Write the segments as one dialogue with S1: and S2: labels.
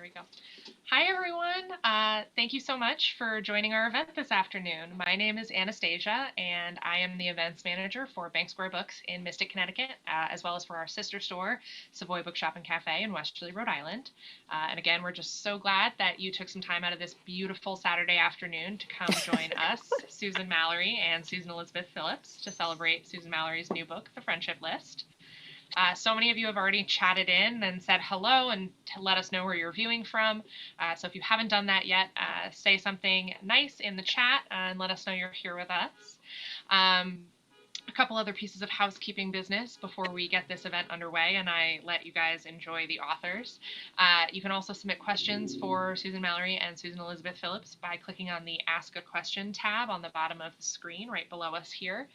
S1: we go. Hi, everyone. Thank you so much for joining our event this afternoon. My name is Anastasia, and I am the events manager for Bank Square Books in Mystic, Connecticut, as well as for our sister store, Savoy Bookshop and Café in Westerly, Rhode Island. And again, we're just so glad that you took some time out of this beautiful Saturday afternoon to come join us, Susan Mallery and Susan Elizabeth Phillips, to celebrate Susan Mallery's new book, The Friendship List. So many of you have already chatted in and said hello and to let us know where you're viewing from. So if you haven't done that yet, say something nice in the chat and let us know you're here with us. A couple other pieces of housekeeping business before we get this event underway and I let you guys enjoy the authors. You can also submit questions for Susan Mallery and Susan Elizabeth Phillips by clicking on the Ask a Question tab on the bottom of the screen right below us here.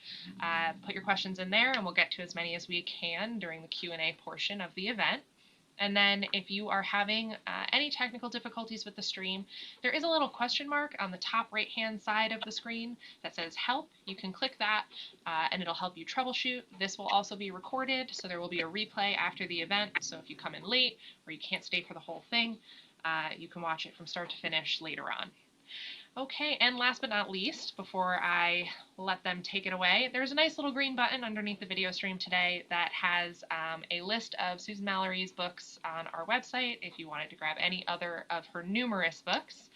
S1: Put your questions in there and we'll get to as many as we can during the Q&A portion of the event. And then if you are having any technical difficulties with the stream, there is a little question mark on the top right-hand side of the screen that says help. You can click that and it'll help you troubleshoot. This will also be recorded, so there will be a replay after the event. So if you come in late or you can't stay for the whole thing, you can watch it from start to finish later on. Okay, and last but not least, before I let them take it away, there's a nice little green button underneath the video stream today that has a list of Susan Mallery's books on our website if you wanted to grab any other of her numerous books.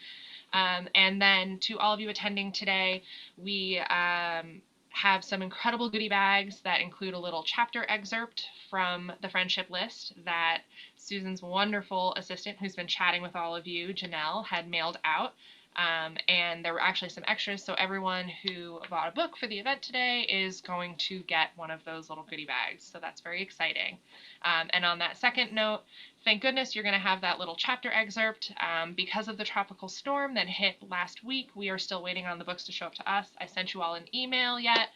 S1: And then to all of you attending today, we have some incredible goodie bags that include a little chapter excerpt from the friendship list that Susan's wonderful assistant, who's been chatting with all of you, Janelle, had mailed out. And there were actually some extras, so everyone who bought a book for the event today is going to get one of those little goodie bags, so that's very exciting. And on that second note, thank goodness you're going to have that little chapter excerpt. Because of the tropical storm that hit last week, we are still waiting on the books to show up to us. I sent you all an email yet,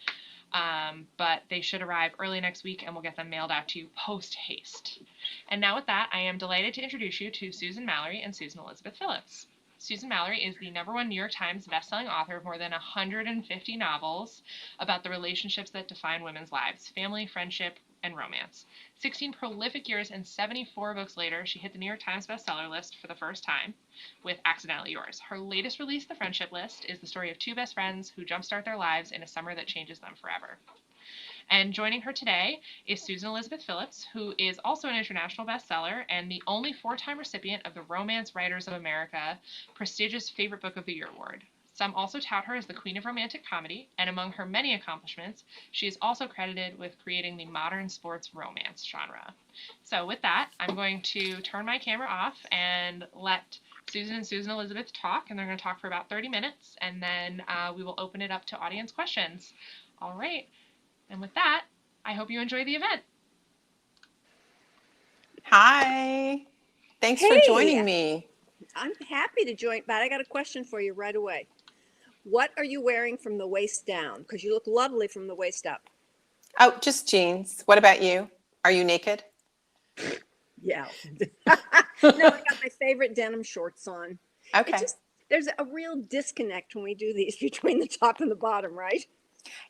S1: but they should arrive early next week and we'll get them mailed out to you post haste. And now with that, I am delighted to introduce you to Susan Mallery and Susan Elizabeth Phillips. Susan Mallery is the #1 New York Times bestselling author of more than 150 novels about the relationships that define women's lives, family, friendship, and romance. 16 prolific years and 74 books later, she hit the New York Times bestseller list for the first time with Accidentally Yours. Her latest release, The Friendship List, is the story of two best friends who jumpstart their lives in a summer that changes them forever. And joining her today is Susan Elizabeth Phillips, who is also an international bestseller and the only 4-time recipient of the Romance Writers of America prestigious Favorite Book of the Year award. Some also tout her as the queen of romantic comedy, and among her many accomplishments, she is also credited with creating the modern sports romance genre. So with that, I'm going to turn my camera off and let Susan and Susan Elizabeth talk, and they're going to talk for about 30 minutes, and then we will open it up to audience questions. All right. And with that, I hope you enjoy the event.
S2: Hi. Thanks for joining me.
S3: I'm happy to join, but I got a question for you right away. What are you wearing from the waist down? Because you look lovely from the waist up.
S2: Oh, just jeans. What about you? Are you naked?
S3: Yeah. No, I got my favorite denim shorts on.
S2: Okay.
S3: There's a real disconnect when we do these between the top and the bottom, right?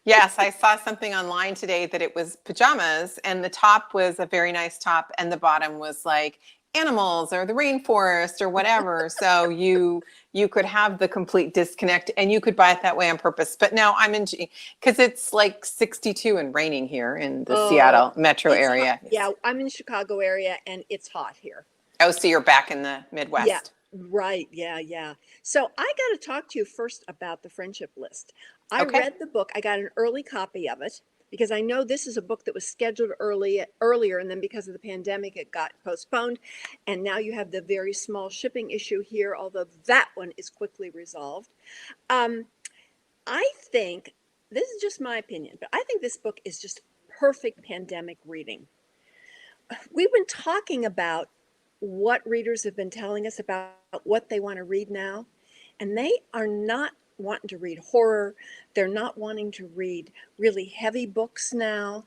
S2: Yes, I saw something online today that it was pajamas and the top was a very nice top and the bottom was like animals or the rainforest or whatever. So you could have the complete disconnect and you could buy it that way on purpose. But now I'm in, because it's like 62 and raining here in the Seattle metro area.
S3: Hot. Yeah, I'm in the Chicago area and it's hot here.
S2: Oh, so you're back in the Midwest.
S3: Yeah, right. Yeah. So I got to talk to you first about The Friendship List. I read the book. I got an early copy of it because I know this is a book that was scheduled earlier, and then because of the pandemic, it got postponed. And now you have the very small shipping issue here, although that one is quickly resolved. I think, this is just my opinion, but I think this book is just perfect pandemic reading. We've been talking about what readers have been telling us about what they want to read now, and they are not wanting to read horror. They're not wanting to read really heavy books now.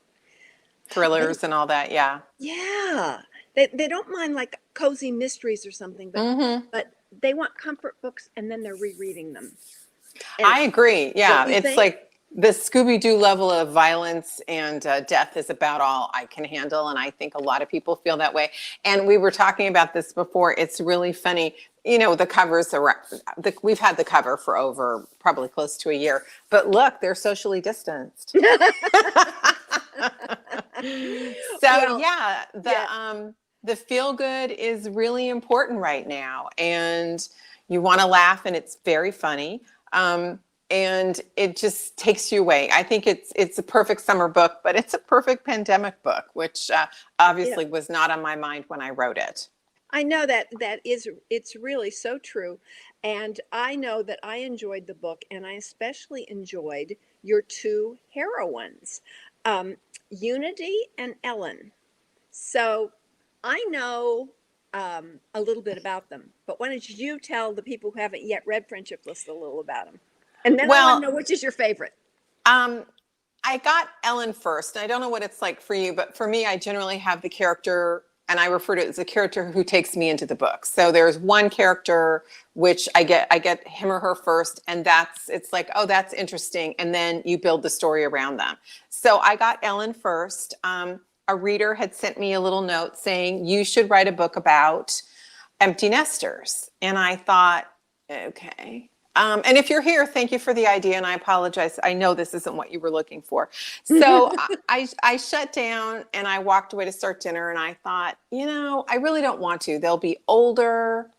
S2: Thrillers and all that, yeah.
S3: Yeah. They don't mind like cozy mysteries or something, but they want comfort books and then they're rereading them. And
S2: I agree. Yeah. It's like, the Scooby-Doo level of violence and death is about all I can handle. And I think a lot of people feel that way. And we were talking about this before. It's really funny. You know, the covers are, we've had the cover for over probably close to a year, but look, they're socially distanced. So
S3: Well,
S2: yeah,
S3: yeah.
S2: the feel good is really important right now. And you want to laugh and it's very funny. And it just takes you away. I think it's a perfect summer book, but it's a perfect pandemic book, which
S3: Yeah.
S2: obviously was not on my mind when I wrote it.
S3: I know it's really so true. And I know that I enjoyed the book, and I especially enjoyed your two heroines, um, Unity and Ellen. So I know a little bit about them, but why don't you tell the people who haven't yet read Friendship List a little about them? And then I want to
S2: Well,
S3: know which is your favorite.
S2: um, I got Ellen first. I don't know what it's like for you, but for me, I generally have the character, and I refer to it as a character who takes me into the book. So there's one character which I get him or her first, and it's like, oh, that's interesting, and then you build the story around them. So I got Ellen first. A reader had sent me a little note saying you should write a book about empty nesters, and I thought, okay. And if you're here, thank you for the idea. And I apologize. I know this isn't what you were looking for. So I shut down and I walked away to start dinner. And I thought, I really don't want to. They'll be older.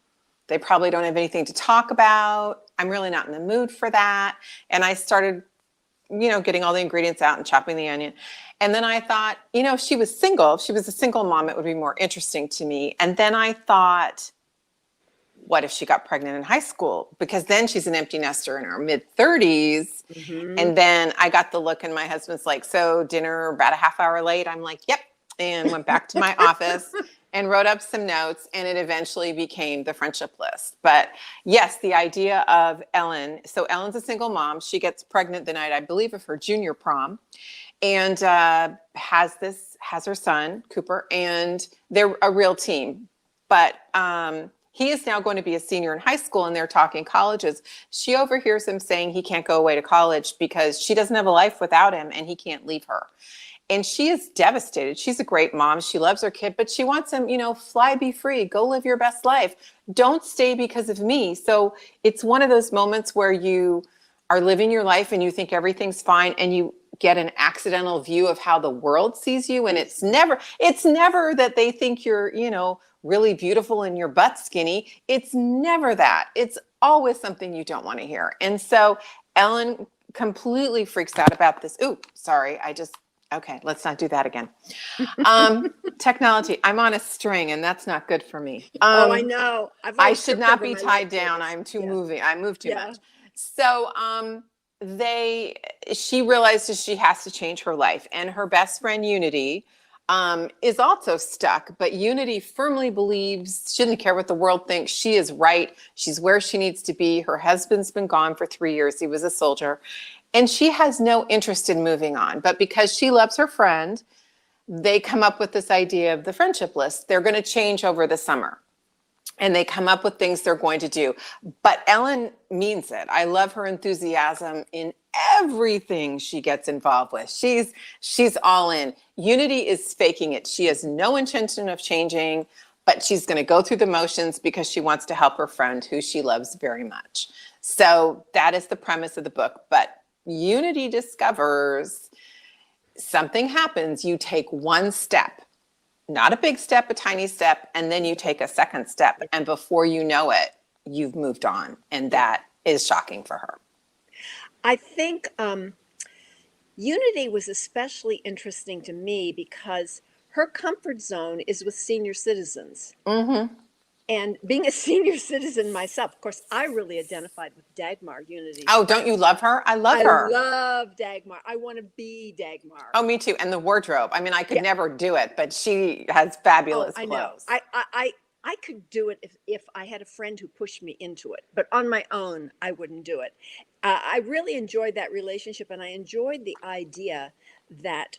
S2: They probably don't have anything to talk about. I'm really not in the mood for that. And I started, getting all the ingredients out and chopping the onion. And then I thought, if she was single, if she was a single mom, it would be more interesting to me. And then I thought, what if she got pregnant in high school? Because then she's an empty nester in her mid 30s.
S3: Mm-hmm.
S2: And then I got the look and my husband's like, so dinner about a half hour late? I'm like, yep. And went back to my office and wrote up some notes, and it eventually became the friendship list. But yes, the idea of Ellen. So Ellen's a single mom. She gets pregnant the night, I believe, of her junior prom, and has her son, Cooper, and they're a real team. But he is now going to be a senior in high school, and they're talking colleges. She overhears him saying he can't go away to college because she doesn't have a life without him and he can't leave her. And she is devastated. She's a great mom. She loves her kid, but she wants him, fly, be free, go live your best life. Don't stay because of me. So it's one of those moments where you are living your life and you think everything's fine, and you get an accidental view of how the world sees you. And it's never that they think you're, really beautiful and your butt skinny. It's never that. It's always something you don't want to hear. And so Ellen completely freaks out about this. Ooh, sorry. Okay, let's not do that again. Technology. I'm on a string and that's not good for me.
S3: Oh, I know.
S2: I should not be tied down. I'm too moving. I move too much. So she realizes she has to change her life, and her best friend Unity is also stuck, but Unity firmly believes she doesn't care what the world thinks. She is right. She's where she needs to be. Her husband's been gone for 3 years. He was a soldier, and she has no interest in moving on. But because she loves her friend, they come up with this idea of the friendship list. They're going to change over the summer. And they come up with things they're going to do. But Ellen means it. I love her enthusiasm in everything she gets involved with. She's all in. Unity is faking it. She has no intention of changing, but she's going to go through the motions because she wants to help her friend who she loves very much. So that is the premise of the book. But Unity discovers something happens. You take one step. Not a big step, a tiny step, and then you take a second step, and before you know it, you've moved on, and that is shocking for her.
S3: I think Unity was especially interesting to me because her comfort zone is with senior citizens.
S2: Mm-hmm.
S3: And being a senior citizen myself, of course, I really identified with Dagmar, Unity.
S2: Oh, don't you love her? I love her.
S3: I love Dagmar. I want to be Dagmar.
S2: Oh, me too. And the wardrobe. I mean, I could never do it, but she has fabulous clothes.
S3: I could do it if I had a friend who pushed me into it, but on my own, I wouldn't do it. I really enjoyed that relationship, and I enjoyed the idea that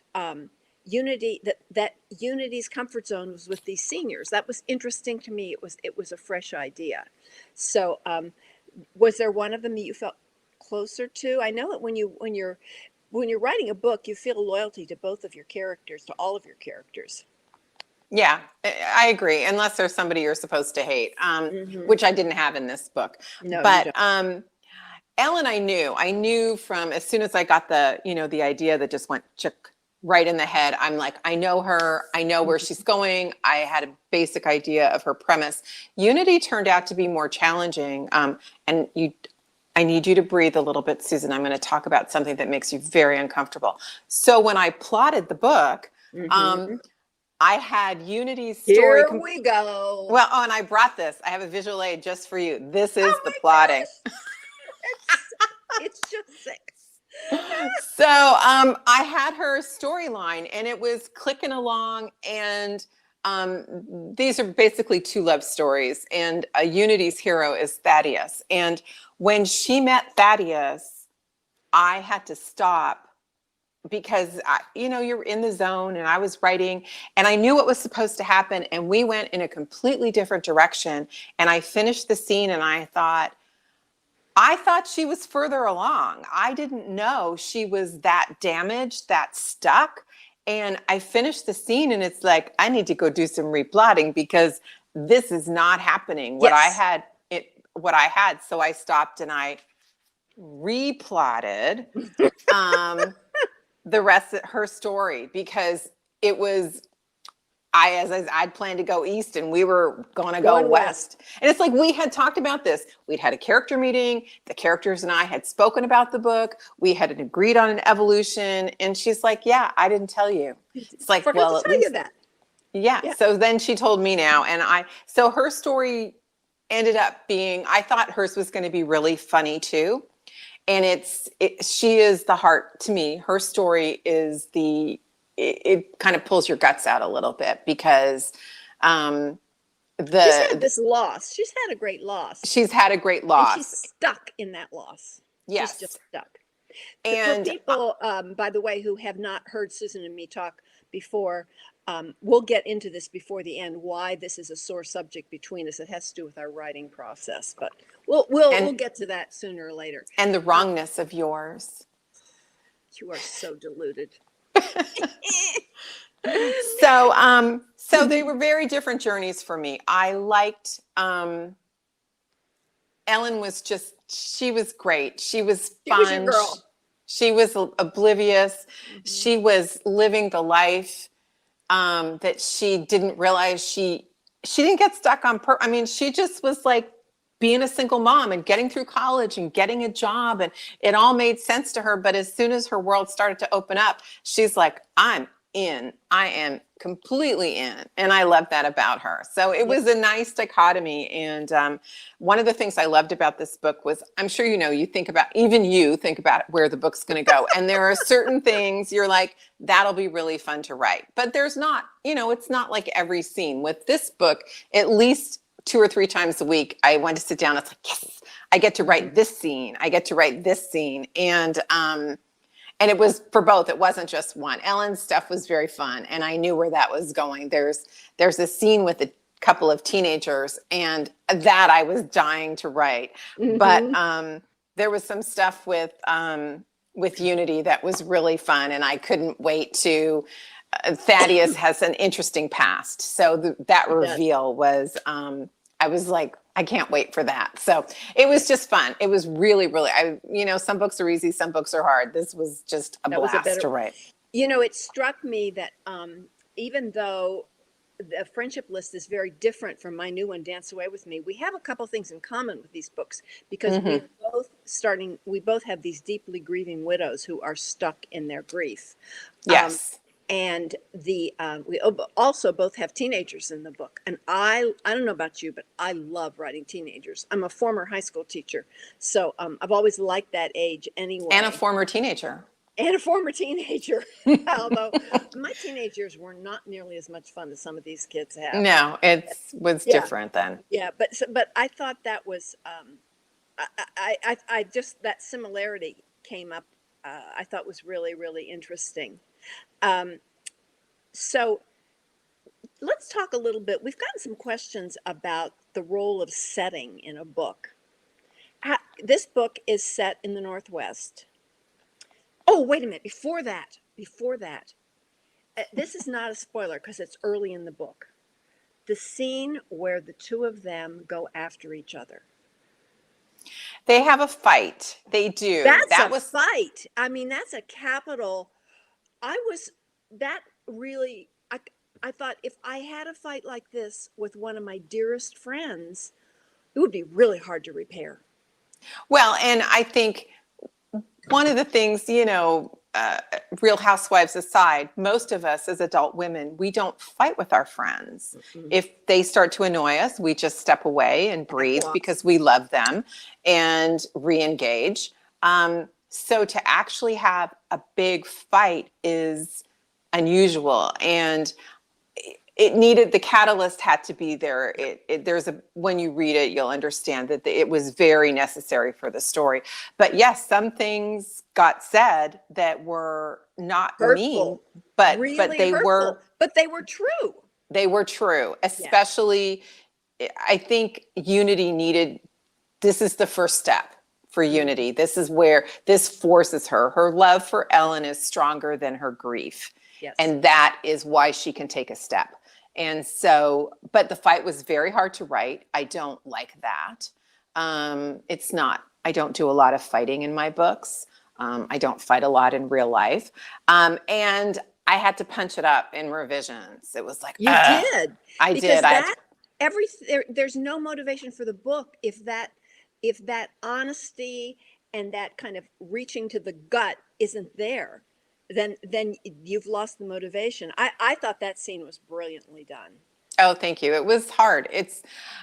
S3: that Unity's comfort zone was with these seniors. That was interesting to me. It was a fresh idea. So was there one of them that you felt closer to? I know that when you're when you're writing a book, you feel loyalty to both of your characters, to all of your characters.
S2: Yeah, I agree. Unless there's somebody you're supposed to hate, which I didn't have in this book.
S3: No, you
S2: But
S3: don't.
S2: Ellen, I knew from as soon as I got the idea that just went chick right in the head. I'm like, I know her. I know where she's going. I had a basic idea of her premise. Unity turned out to be more challenging. And I need you to breathe a little bit, Susan. I'm going to talk about something that makes you very uncomfortable. So when I plotted the book, I had Unity's story.
S3: Here we go.
S2: Well, and I brought this. I have a visual aid just for you. This is the
S3: my
S2: plotting.
S3: It's just sick.
S2: So I had her storyline, and it was clicking along. And these are basically two love stories. And Unity's hero is Thaddeus. And when she met Thaddeus, I had to stop because you're in the zone, and I was writing, and I knew what was supposed to happen, and we went in a completely different direction. And I finished the scene, and I thought she was further along. I didn't know she was that damaged, that stuck. And I finished the scene, and it's like, I need to go do some replotting because this is not happening. What I had. So I stopped and I replotted the rest of her story, because it was, I'd planned to go east, and we were going to go west. And it's like, we had talked about this. We'd had a character meeting. The characters and I had spoken about the book. We had agreed on an evolution. And she's like, yeah, I didn't tell you. It's like, well, at least
S3: you that.
S2: Yeah. So then she told me now, and so her story ended up being, I thought hers was going to be really funny too. And she is the heart to me. Her story is it kind of pulls your guts out a little bit, because
S3: she's had this loss. She's had a great loss.
S2: She's had a great loss.
S3: And she's stuck in that loss.
S2: Yes.
S3: She's just stuck.
S2: And
S3: for people, by the way, who have not heard Susan and me talk before, we'll get into this before the end, why this is a sore subject between us. It has to do with our writing process, but we'll get to that sooner or later.
S2: And the wrongness of yours.
S3: You are so deluded.
S2: So they were very different journeys for me. I liked, Ellen she was great. She was fun. She was your girl. She was oblivious. She was living the life that she didn't realize she didn't get stuck on purpose. I mean, she just was like being a single mom and getting through college and getting a job, and it all made sense to her. But as soon as her world started to open up, she's like, I'm in. I am completely in. And I love that about her. So it was a nice dichotomy. And one of the things I loved about this book was, I'm sure you think about where the book's going to go. And there are certain things you're like, that'll be really fun to write. But there's not, it's not like every scene. With this book, at least 2 or 3 times a week, I went to sit down. It's like, yes, I get to write this scene. I get to write this scene. And it was for both. It wasn't just one. Ellen's stuff was very fun, and I knew where that was going. There's a scene with a couple of teenagers, and that I was dying to write. But there was some stuff with Unity that was really fun, and I couldn't wait to. Thaddeus has an interesting past, so that reveal was. I was like, I can't wait for that. So it was just fun. It was really, really, some books are easy, some books are hard. This was just a blast to write.
S3: It struck me that even though the friendship list is very different from my new one, Dance Away With Me, we have a couple things in common with these books, because we both have these deeply grieving widows who are stuck in their grief.
S2: Yes.
S3: And we also both have teenagers in the book. And I don't know about you, but I love writing teenagers. I'm a former high school teacher, so I've always liked that age anyway.
S2: And a former teenager.
S3: Although my teenagers were not nearly as much fun as some of these kids have.
S2: No, it was different then.
S3: Yeah, but I thought that was I just, that similarity came up. I thought was really, really interesting. So let's talk a little bit. We've gotten some questions about the role of setting in a book. This book is set in the Northwest. Oh, wait a minute. Before that, this is not a spoiler because it's early in the book. The scene where the two of them go after each other.
S2: They have a fight. They do.
S3: That's
S2: That
S3: a
S2: was
S3: fight. I mean, that's a capital. That really, I thought if I had a fight like this with one of my dearest friends, it would be really hard to repair.
S2: well, and I think one of the things, Real Housewives aside, most of us as adult women, we don't fight with our friends.
S3: Mm-mm.
S2: If they start to annoy us, we just step away and breathe
S3: off.
S2: because we love them and re-engage. So to actually have a big fight is unusual, and it needed, the catalyst had to be there. When you read it, you'll understand that it was very necessary for the story. But yes, some things got said that were not
S3: Hurtful.
S2: mean, but
S3: Really
S2: they
S3: hurtful. But they were true.
S2: They were true. Especially, I think Unity needed. This is the first step for Unity. This is where this forces her. Her love for Ellen is stronger than her grief.
S3: Yes.
S2: And that is why she can take a step. And so, but the fight was very hard to write. I don't like that. It's not, I don't do a lot of fighting in my books. I don't fight a lot in real life. And I had to punch it up in revisions. It was like,
S3: You did.
S2: I
S3: Because
S2: did.
S3: There's no motivation for the book if that honesty and that kind of reaching to the gut isn't there. Then you've lost the motivation. I thought that scene was brilliantly done.
S2: Oh, thank you. It was hard.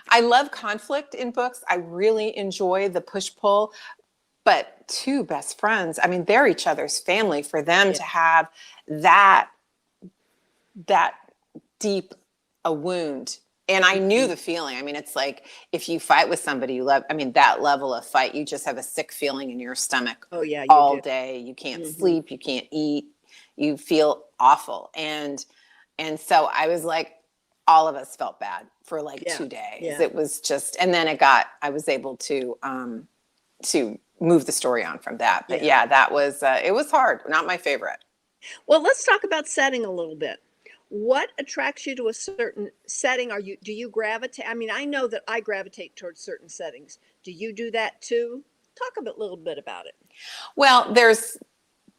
S2: I love conflict in books. I really enjoy the push-pull, but two best friends, I mean, they're each other's family. For them to have that deep a wound. And I knew the feeling. I mean, it's like if you fight with somebody you love, I mean, that level of fight, you just have a sick feeling in your stomach all day. You can't sleep, you can't eat, you feel awful. And so I was like, all of us felt bad for like 2 days.
S3: Yeah.
S2: It was just, and then I was able to move the story on from that. But that was, it was hard. Not my favorite.
S3: Well, let's talk about setting a little bit. What attracts you to a certain setting? Do you gravitate? I mean, I know that I gravitate towards certain settings. Do you do that too? Talk a little bit about it.
S2: Well, there's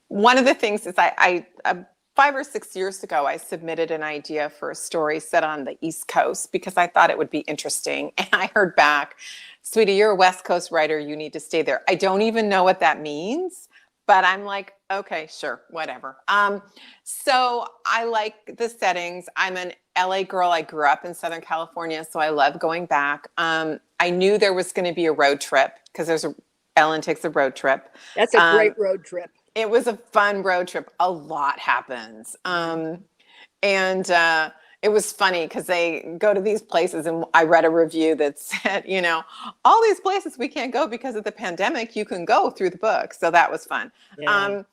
S2: one of the things is I 5 or 6 years ago, I submitted an idea for a story set on the East Coast because I thought it would be interesting. And I heard back, sweetie, you're a West Coast writer. You need to stay there. I don't even know what that means. But I'm like, okay, sure, whatever. So I like the settings. I'm an LA girl. I grew up in Southern California, so I love going back. I knew there was going to be a road trip because Ellen takes a road trip.
S3: That's a great road trip.
S2: It was a fun road trip. A lot happens. It was funny because they go to these places, and I read a review that said, all these places we can't go because of the pandemic, you can go through the book. So that was fun.
S3: Yeah.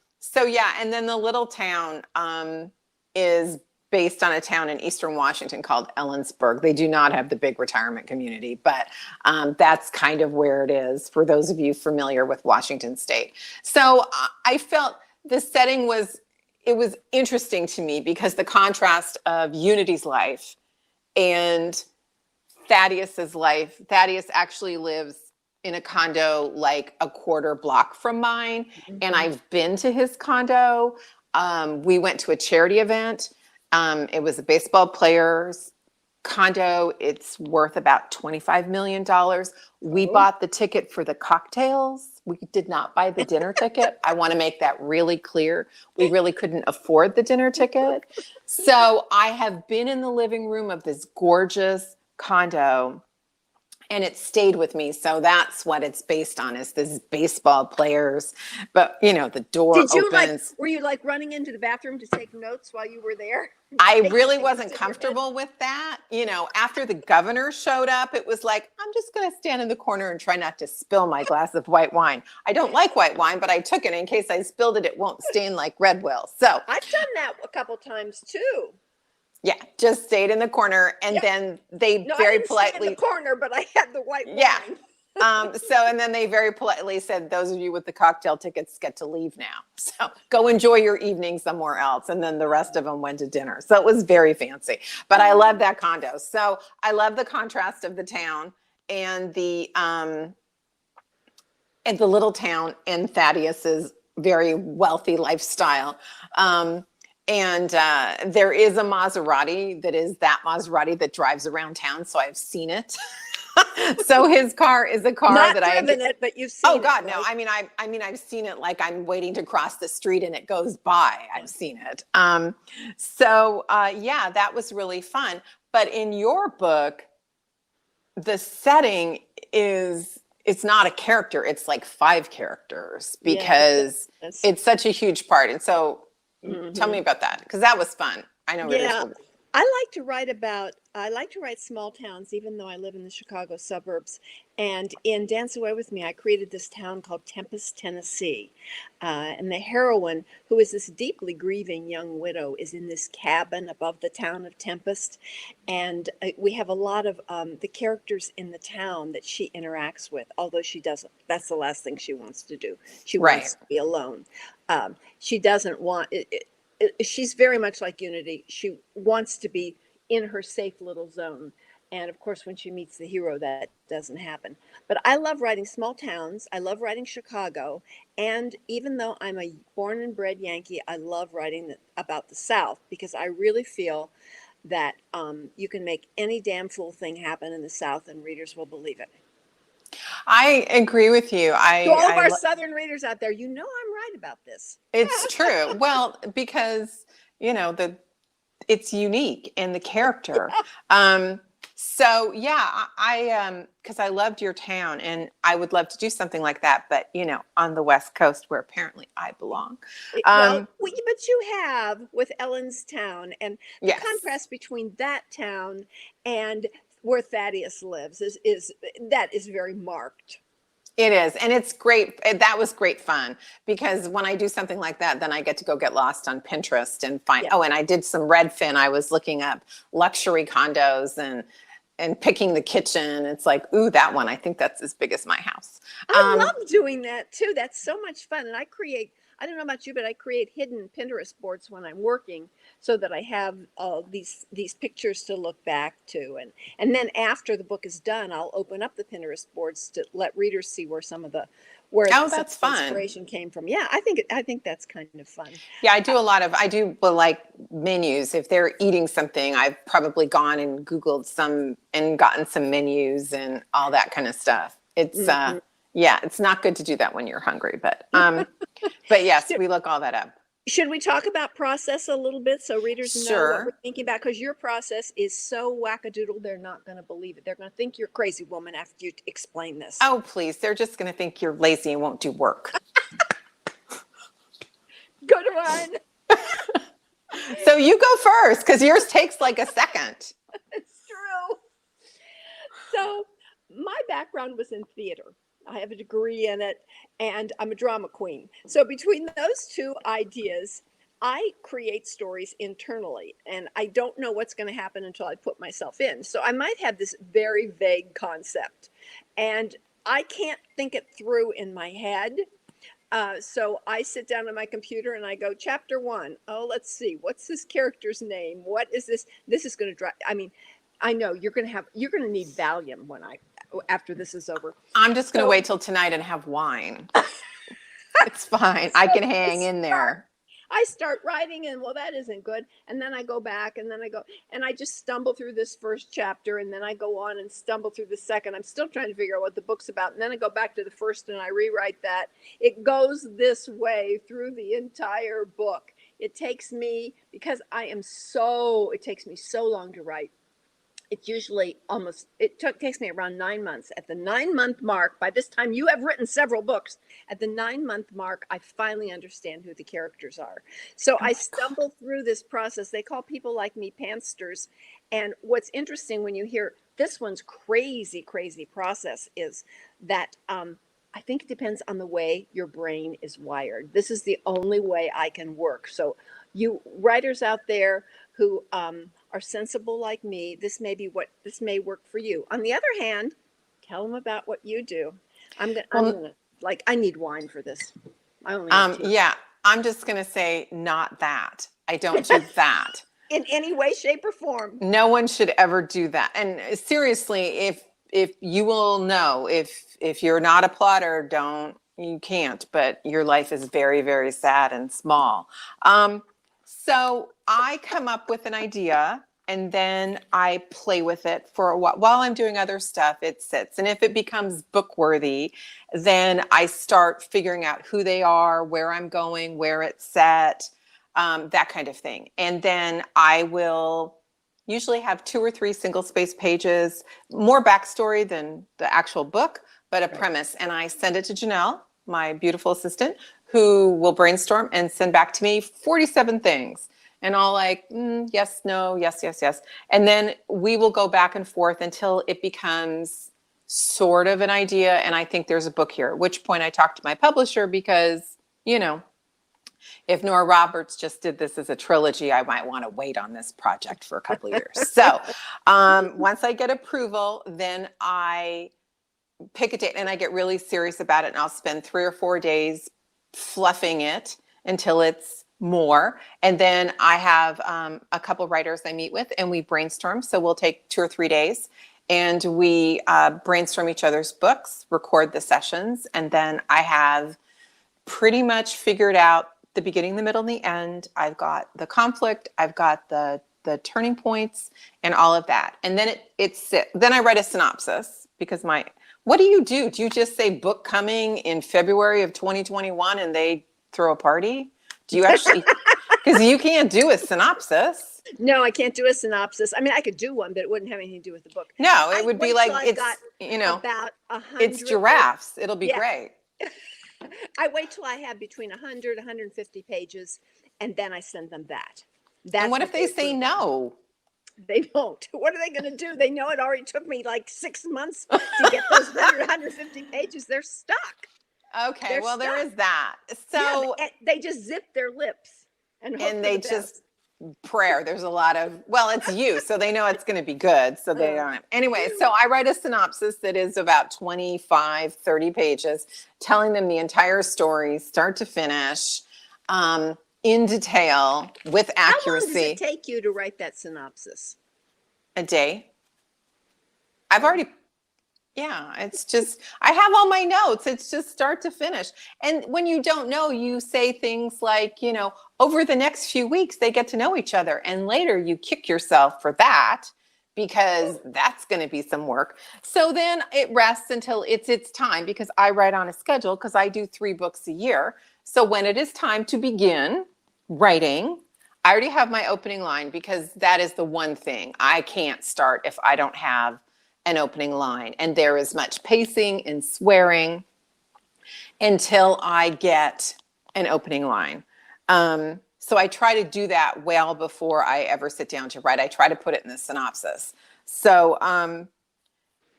S2: And then the little town is based on a town in Eastern Washington called Ellensburg. They do not have the big retirement community, but that's kind of where it is for those of you familiar with Washington State. So I felt the setting was interesting to me because the contrast of Unity's life and Thaddeus's life. Thaddeus actually lives in a condo like a quarter block from mine. And I've been to his condo. We went to a charity event. It was a baseball player's condo. It's worth about $25 million. We bought the ticket for the cocktails. We did not buy the dinner ticket. I want to make that really clear. We really couldn't afford the dinner ticket. So I have been in the living room of this gorgeous condo, and it stayed with me. So that's what it's based on, is this baseball players. But the door opens.
S3: Were you like running into the bathroom to take notes while you were there?
S2: I really wasn't comfortable with that. After the governor showed up, it was like, I'm just going to stand in the corner and try not to spill my glass of white wine. I don't like white wine, but I took it in case I spilled it. It won't stain like red will. So
S3: I've done that a couple times too.
S2: Yeah, just stayed in the corner, and then they
S3: I
S2: very
S3: didn't
S2: politely
S3: stay in the corner, but I had the white wine.
S2: Yeah. And then they very politely said, those of you with the cocktail tickets get to leave now. So go enjoy your evening somewhere else. And then the rest of them went to dinner. So it was very fancy, but I love that condo. So I love the contrast of the town and the little town and Thaddeus's very wealthy lifestyle. And there is a Maserati that is that Maserati that drives around town. So I've seen it. So his car is a car
S3: Not
S2: that I
S3: driven it, but you've seen
S2: Oh
S3: it,
S2: God,
S3: right?
S2: no. I mean, I've seen it like I'm waiting to cross the street and it goes by. I've seen it. Yeah, that was really fun. But in your book, the setting it's not a character, it's like 5 characters because
S3: Yes.
S2: it's such a huge part. And so tell me
S3: Mhm.
S2: about that because that was fun. I know readers
S3: Yeah,
S2: will.
S3: I like to write small towns, even though I live in the Chicago suburbs. And in Dance Away with Me, I created this town called Tempest, Tennessee. And the heroine, who is this deeply grieving young widow, is in this cabin above the town of Tempest. And we have a lot of the characters in the town that she interacts with, although she doesn't. That's the last thing she wants to do. She
S2: Right.
S3: wants to be alone. She doesn't want she's very much like Unity. She wants to be in her safe little zone. And of course, when she meets the hero, that doesn't happen. But I love writing small towns. I love writing Chicago. And even though I'm a born and bred Yankee, I love writing about the South because I really feel that you can make any damn fool thing happen in the South and readers will believe it.
S2: I agree with you.
S3: To all of our Southern readers out there, you know I'm right about this.
S2: It's true. Well, because it's unique in the character. So yeah, because I loved your town and I would love to do something like that, but on the West Coast where apparently I belong.
S3: But you have with Ellen's Town, and the
S2: Yes.
S3: contrast between that town and where Thaddeus lives is very marked.
S2: It is. And it's great. That was great fun because when I do something like that, then I get to go get lost on Pinterest and find,
S3: Yeah.
S2: and I did some Redfin. I was looking up luxury condos and picking the kitchen. It's like, ooh, that one. I think that's as big as my house.
S3: I love doing that too. That's so much fun. And I don't know about you, but I create hidden Pinterest boards when I'm working so that I have these pictures to look back to. And then after the book is done, I'll open up the Pinterest boards to let readers see where some of the
S2: That's fun.
S3: inspiration came from. Yeah, I think that's kind of fun.
S2: Yeah, I do like menus. If they're eating something, I've probably gone and Googled some and gotten some menus and all that kind of stuff. It's yeah, it's not good to do that when you're hungry, but yes, we look all that up.
S3: Should we talk about process a little bit so readers know what
S2: Sure.
S3: we're thinking about? Because your process is so wackadoodle, they're not going to believe it. They're going to think you're a crazy woman after you explain this.
S2: Oh, please. They're just going to think you're lazy and won't do work.
S3: Good one.
S2: So you go first because yours takes like a second.
S3: It's true. So my background was in theater. I have a degree in it and I'm a drama queen. So between those two ideas, I create stories internally and I don't know what's going to happen until I put myself in. So I might have this very vague concept and I can't think it through in my head. So I sit down on my computer and I go, chapter 1. Oh, let's see. What's this character's name? What is this? This is going to drive. I mean, I know you're going to need Valium after this is over.
S2: I'm just going to wait till tonight and have wine. It's fine. I can hang in there.
S3: I start writing and well, that isn't good. And then I go back and then I go and I just stumble through this first chapter and then I go on and stumble through the second. I'm still trying to figure out what the book's about. And then I go back to the first and I rewrite that. It goes this way through the entire book. It takes me, because it takes me so long to write. It's usually takes me around 9 months. At the 9-month mark, by this time you have written several books. At the 9-month mark, I finally understand who the characters are. So I stumble through this process. They call people like me pantsters. And what's interesting when you hear this one's crazy, crazy process is that I think it depends on the way your brain is wired. This is the only way I can work. So you writers out there who are sensible like me, this may work for you. On the other hand, Tell them about what you do. I'm
S2: Well,
S3: gonna like. I need wine for this. I only have two.
S2: yeah, I'm just going to say not that. I don't do that.
S3: In any way, shape, or form.
S2: No one should ever do that. And seriously, if you will know, if you're not a plotter, you can't, but your life is very, very sad and small. So I come up with an idea and then I play with it for a while. While I'm doing other stuff, it sits. And if it becomes book worthy, then I start figuring out who they are, where I'm going, where it's set, that kind of thing. And then I will usually have 2 or 3 single space pages, more backstory than the actual book, but a premise. And I send it to Janelle, my beautiful assistant, who will brainstorm and send back to me 47 things. And I'll like, yes, no, yes, yes, yes. And then we will go back and forth until it becomes sort of an idea. And I think there's a book here, at which point I talk to my publisher because, if Nora Roberts just did this as a trilogy, I might want to wait on this project for a couple of years. So once I get approval, then I pick a date and I get really serious about it. And I'll spend 3 or 4 days fluffing it until it's more. And then I have a couple writers I meet with and we brainstorm. So we'll take 2 or 3 days and we brainstorm each other's books, record the sessions. And then I have pretty much figured out the beginning, the middle, and the end. I've got the conflict. I've got the turning points and all of that. And then then I write a synopsis because what do you do? Do you just say book coming in February of 2021 and they throw a party? Do you actually, because you can't do a synopsis.
S3: No, I can't do a synopsis. I mean, I could do one, but it wouldn't have anything to do with the book.
S2: No, it would be like,
S3: about 100.
S2: It's giraffes. It'll be great.
S3: I wait till I have between 100, 150 pages, and then I send them that.
S2: And what if they say no?
S3: They won't. What are they going to do? They know it already took me like 6 months to get those 100, 150 pages. They're stuck.
S2: Okay, there is that. So
S3: they just zip their lips and they just
S2: prayer. There's a lot of, it's you, so they know it's going to be good. So they don't. Anyway, so I write a synopsis that is about 25, 30 pages, telling them the entire story, start to finish, in detail, with accuracy.
S3: How long does it take you to write that synopsis?
S2: A day. It's just, I have all my notes. It's just start to finish. And when you don't know, you say things like, over the next few weeks, they get to know each other. And later you kick yourself for that because that's going to be some work. So then it rests until it's time because I write on a schedule because I do 3 books a year. So when it is time to begin writing, I already have my opening line because that is the one thing I can't start if I don't have an opening line. And there is much pacing and swearing until I get an opening line. So I try to do that well before I ever sit down to write. I try to put it in the synopsis. So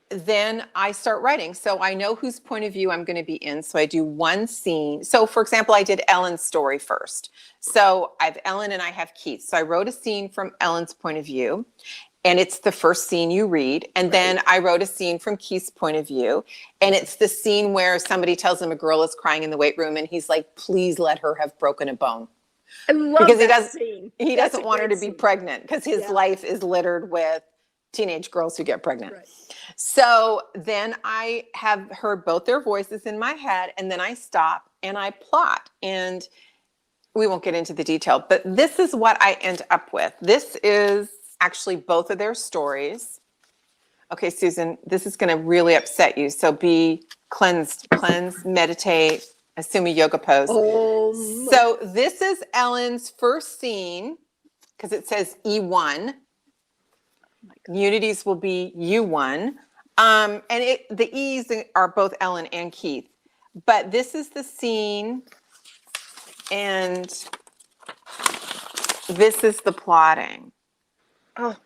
S2: then I start writing. So I know whose point of view I'm going to be in. So I do one scene. So for example, I did Ellen's story first. So I have Ellen and I have Keith. So I wrote a scene from Ellen's point of view. And it's the first scene you read. And then I wrote a scene from Keith's point of view. And it's the scene where somebody tells him a girl is crying in the weight room. And he's like, please let her have broken a bone.
S3: I love that scene.
S2: He doesn't want her to be pregnant because his life is littered with teenage girls who get pregnant. Right. So then I have heard both their voices in my head. And then I stop and I plot. And we won't get into the detail. But this is what I end up with. This is actually both of their stories. Okay, Susan, this is going to really upset you. So be cleansed, meditate, assume a yoga pose. So this is Ellen's first scene because it says E1. Unities will be U1. And the E's are both Ellen and Keith. But this is the scene and this is the plotting.
S3: Oh,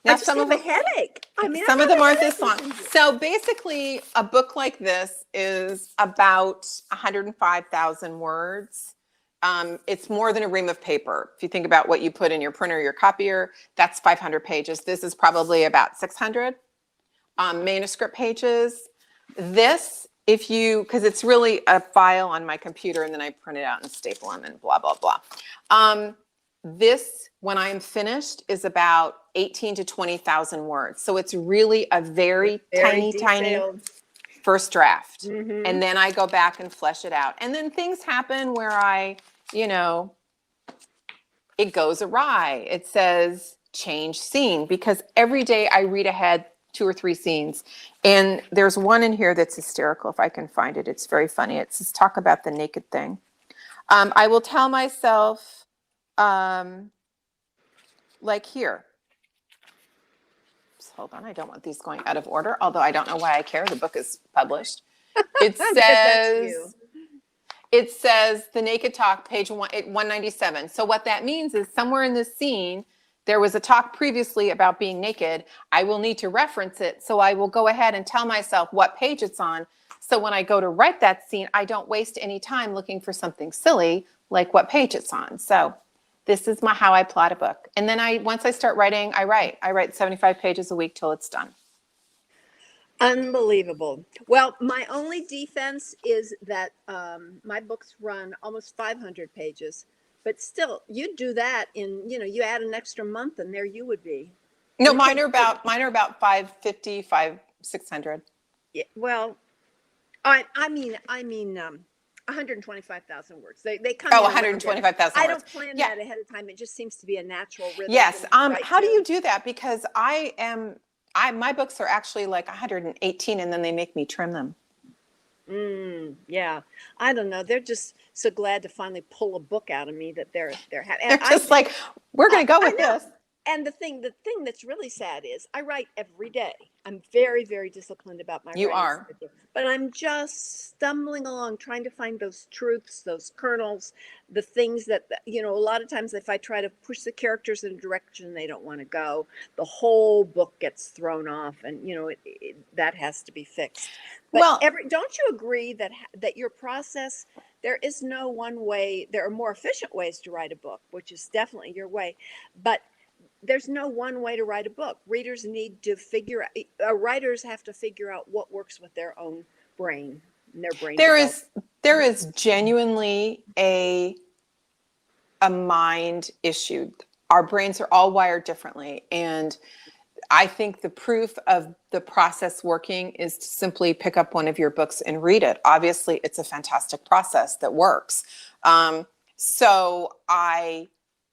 S2: now
S3: I just have a headache. I mean,
S2: some of them aren't this long. So basically, a book like this is about 105,000 words. It's more than a ream of paper. If you think about what you put in your printer, your copier, that's 500 pages. This is probably about 600. manuscript pages. This, if you, because it's really a file on my computer and then I print it out and staple them and blah, blah, blah. This, when I'm finished, is about 18 to 20,000 words. So it's really a very tiny
S3: detailed.
S2: First draft.
S3: Mhm.
S2: And then I go back and flesh it out. And then things happen where I, it goes awry. It says change scene, because every day I read ahead 2 or 3 scenes. And there's one in here that's hysterical. If I can find it, it's very funny. It says talk about the naked thing. I will tell myself, like here. Just hold on, I don't want these going out of order, although I don't know why I care. The book is published. It says the naked talk, page 197. So what that means is somewhere in this scene, there was a talk previously about being naked. I will need to reference it. So I will go ahead and tell myself what page it's on. So when I go to write that scene, I don't waste any time looking for something silly like what page it's on. So this is how I plot a book. And then once I start writing, I write 75 pages a week till it's done.
S3: Unbelievable. Well, my only defense is that my books run almost 500 pages, but still, you do that in, you add an extra month and there you would be.
S2: No, mine are about 550, 600.
S3: Yeah, well, I mean, 125,000 words. They come.
S2: Oh, 125,000 words.
S3: I don't plan that ahead of time. It just seems to be a natural rhythm.
S2: Yes. How do you do that? Because my books are actually like 118 and then they make me trim them.
S3: Yeah. I don't know. They're just so glad to finally pull a book out of me that they're happy.
S2: They're just like, we're going to go with this.
S3: And the thing that's really sad is I write every day. I'm very, very disciplined about my writing.
S2: You are.
S3: But I'm just stumbling along, trying to find those truths, those kernels, the things that, a lot of times if I try to push the characters in a direction they don't want to go, the whole book gets thrown off and, that has to be fixed. But don't you agree that your process, there is no one way, there are more efficient ways to write a book, which is definitely your way, but there's no one way to write a book. Readers need to writers have to figure out what works with their own brain and their brain.
S2: There is genuinely a mind issue. Our brains are all wired differently. And I think the proof of the process working is to simply pick up one of your books and read it. Obviously, it's a fantastic process that works. So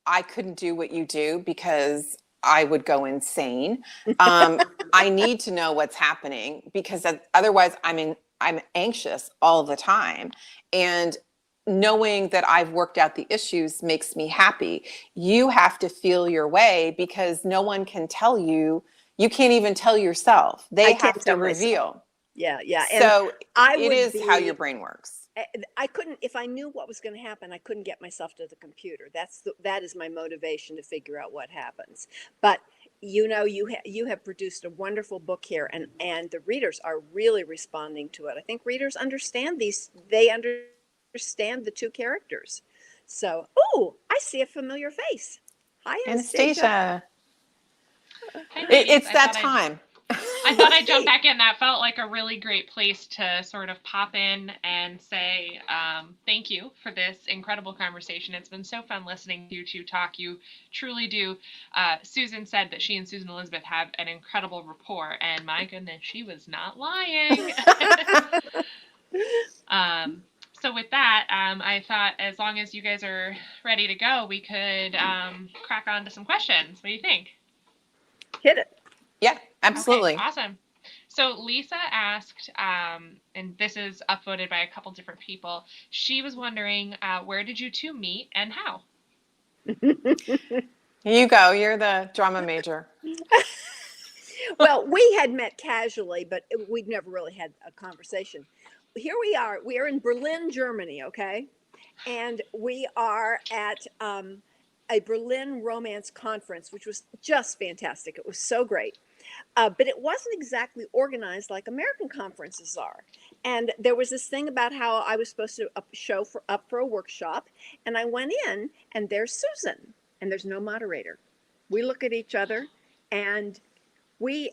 S2: I couldn't do what you do because I would go insane. I need to know what's happening because otherwise I'm anxious all the time. And knowing that I've worked out the issues makes me happy. You have to feel your way because no one can tell you. You can't even tell yourself. They have to reveal.
S3: Yeah, yeah.
S2: So it is how your brain works.
S3: I couldn't, if I knew what was going to happen, I couldn't get myself to the computer. That is my motivation to figure out what happens. But you have produced a wonderful book here, and the readers are really responding to it. I think readers understand they understand the 2 characters. So, I see a familiar face. Hi, Anastasia.
S2: It's that time.
S1: I thought I'd jump back in. That felt like a really great place to sort of pop in and say thank you for this incredible conversation. It's been so fun listening to you two talk. You truly do. Susan said that she and Susan Elizabeth have an incredible rapport, and my goodness, she was not lying. So with that, I thought as long as you guys are ready to go, we could crack on to some questions. What do you think?
S3: Hit it.
S2: Yeah, absolutely.
S1: Okay, awesome. So Lisa asked, and this is upvoted by a couple different people. She was wondering, where did you 2 meet and how?
S2: You go. You're the drama major.
S3: Well, we had met casually, but we'd never really had a conversation. Here we are. We are in Berlin, Germany, okay? And we are at a Berlin romance conference, which was just fantastic. It was so great. But it wasn't exactly organized like American conferences are. And there was this thing about how I was supposed to show up for a workshop. And I went in, and there's Susan, and there's no moderator. We look at each other, and we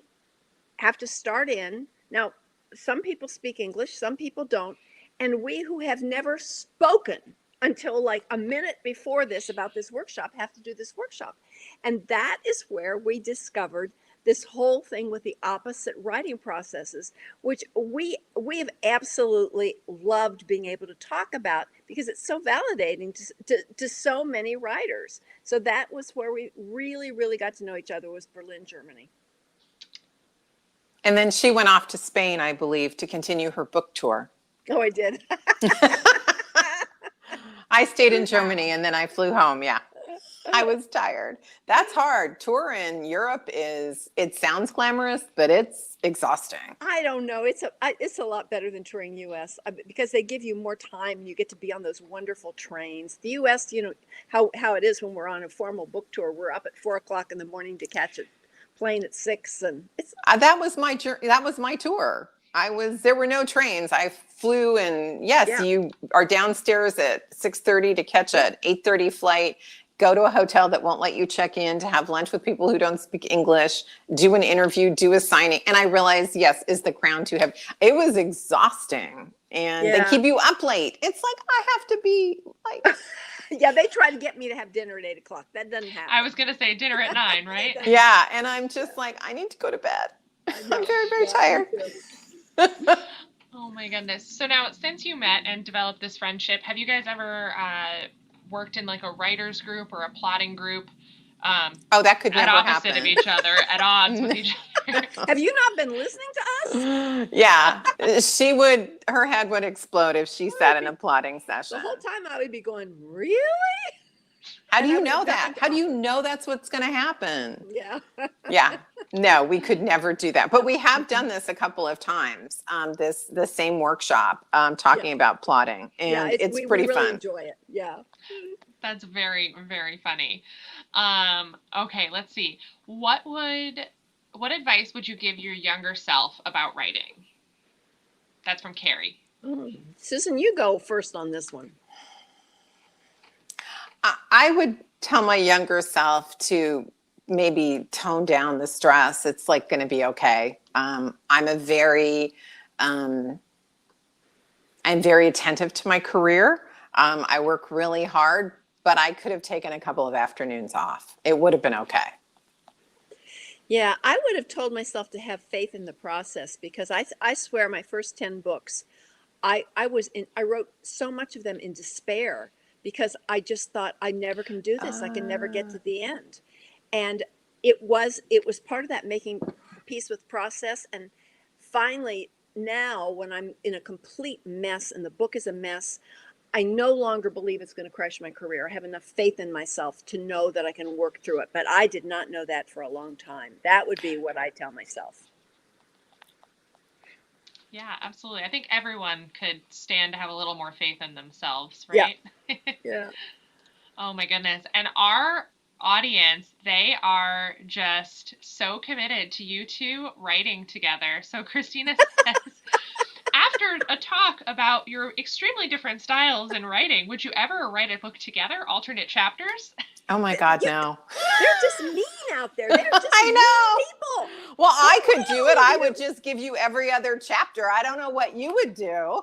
S3: have to start in. Now, some people speak English, some people don't. And we who have never spoken until like a minute before this about this workshop have to do this workshop. And that is where we discovered this whole thing with the opposite writing processes, which we have absolutely loved being able to talk about because it's so validating to so many writers. So that was where we really, really got to know each other, was Berlin, Germany.
S2: And then she went off to Spain, I believe, to continue her book tour.
S3: Oh, I did.
S2: I stayed in Germany and then I flew home. Yeah. I was tired. That's hard. Tour in Europe it sounds glamorous, but it's exhausting.
S3: I don't know. It's a lot better than touring US because they give you more time and you get to be on those wonderful trains. The US, you know, how it is when we're on a formal book tour. We're up at 4:00 in the morning to catch a plane at 6, and it's
S2: that was my tour. There were no trains. I flew, and yes,
S3: Yeah.
S2: you are downstairs at 6:30 to catch an 8:30 flight, go to a hotel that won't let you check in, to have lunch with people who don't speak English, do an interview, do a signing. And I realized, yes, is the crown too heavy? It was exhausting. And they
S3: Yeah.
S2: keep you up late. It's like, I have to be like,
S3: yeah, they try to get me to have dinner at 8:00. That doesn't happen.
S1: I was going to say dinner at 9, right?
S2: yeah. And I'm just like, I need to go to bed. I'm very, very tired.
S1: Oh my goodness. So now, since you met and developed this friendship, have you guys ever worked in like a writer's group or a plotting group?
S2: Oh, that could
S1: at
S2: never
S1: opposite
S2: happen.
S1: of each other, at odds with each other.
S3: Have you not been listening to us?
S2: Yeah, her head would explode if she sat in a plotting
S3: The
S2: session.
S3: whole time I would be going, really?
S2: How do
S3: And I
S2: you
S3: would
S2: know
S3: have
S2: that?
S3: nothing to
S2: How do you
S3: offer.
S2: know that's what's going to happen?
S3: Yeah.
S2: Yeah, no, we could never do that. But we have done this a couple of times. The same workshop talking
S3: Yeah.
S2: about plotting, and
S3: Yeah,
S2: it's
S3: we
S2: pretty
S3: really
S2: fun.
S3: enjoy it. Yeah.
S1: That's very, very funny. Okay, let's see. What advice would you give your younger self about writing? That's from Carrie.
S3: Susan, you go first on this one.
S2: I would tell my younger self to maybe tone down the stress. It's like going to be okay. I'm very attentive to my career. I work really hard, but I could have taken a couple of afternoons off. It would have been okay.
S3: Yeah, I would have told myself to have faith in the process because I swear my first 10 books, I wrote so much of them in despair because I just thought I never can do this. I can never get to the end. And it was part of that making peace with process. And finally, now when I'm in a complete mess and the book is a mess, I no longer believe it's going to crush my career. I have enough faith in myself to know that I can work through it. But I did not know that for a long time. That would be what I tell myself.
S1: Yeah, absolutely. I think everyone could stand to have a little more faith in themselves, right?
S3: Yeah.
S1: Oh my goodness. And our audience, they are just so committed to you two writing together. So Christina says, after a talk about your extremely different styles in writing, would you ever write a book together, alternate chapters?
S2: Oh my God, no.
S3: They're just mean out there. They're just
S2: I know.
S3: mean people.
S2: Well, I could do it. I
S3: you?
S2: would just give you every other chapter. I don't know what you would do.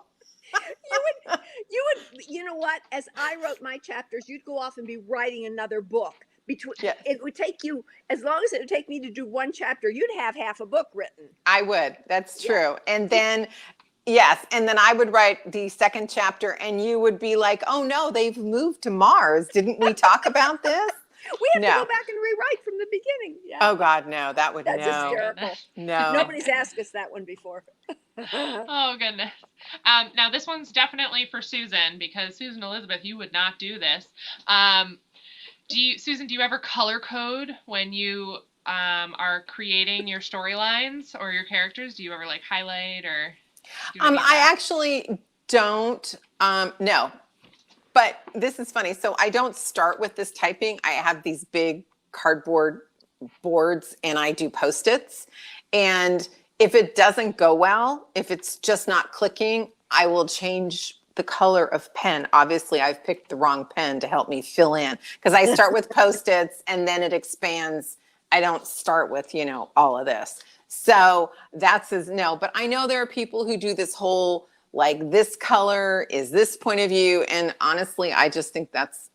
S3: You know what? As I wrote my chapters, you'd go off and be writing another book.
S2: Yeah.
S3: It would take you, as long as it would take me to do one chapter, you'd have half a book written.
S2: I would. That's true. And then, yes. And then I would write the second chapter and you would be like, oh no, they've moved to Mars. Didn't we talk about this?
S3: We have to go back and rewrite from the beginning. Yeah.
S2: Oh God, no, that would
S3: That's
S2: no.
S3: hysterical.
S2: No.
S3: Nobody's asked us that one before.
S1: Oh goodness. Now this one's definitely for Susan because Susan Elizabeth, you would not do this. Susan, do you ever color code when you are creating your storylines or your characters? Do you ever like highlight or?
S2: I actually don't. No. But this is funny. So I don't start with this typing. I have these big cardboard boards and I do Post-its. And if it doesn't go well, if it's just not clicking, I will change the color of pen. Obviously, I've picked the wrong pen to help me fill in because I start with Post-its and then it expands. I don't start with, all of this. So that says no. But I know there are people who do this whole, like, this color is this point of view. And honestly, I just think that's,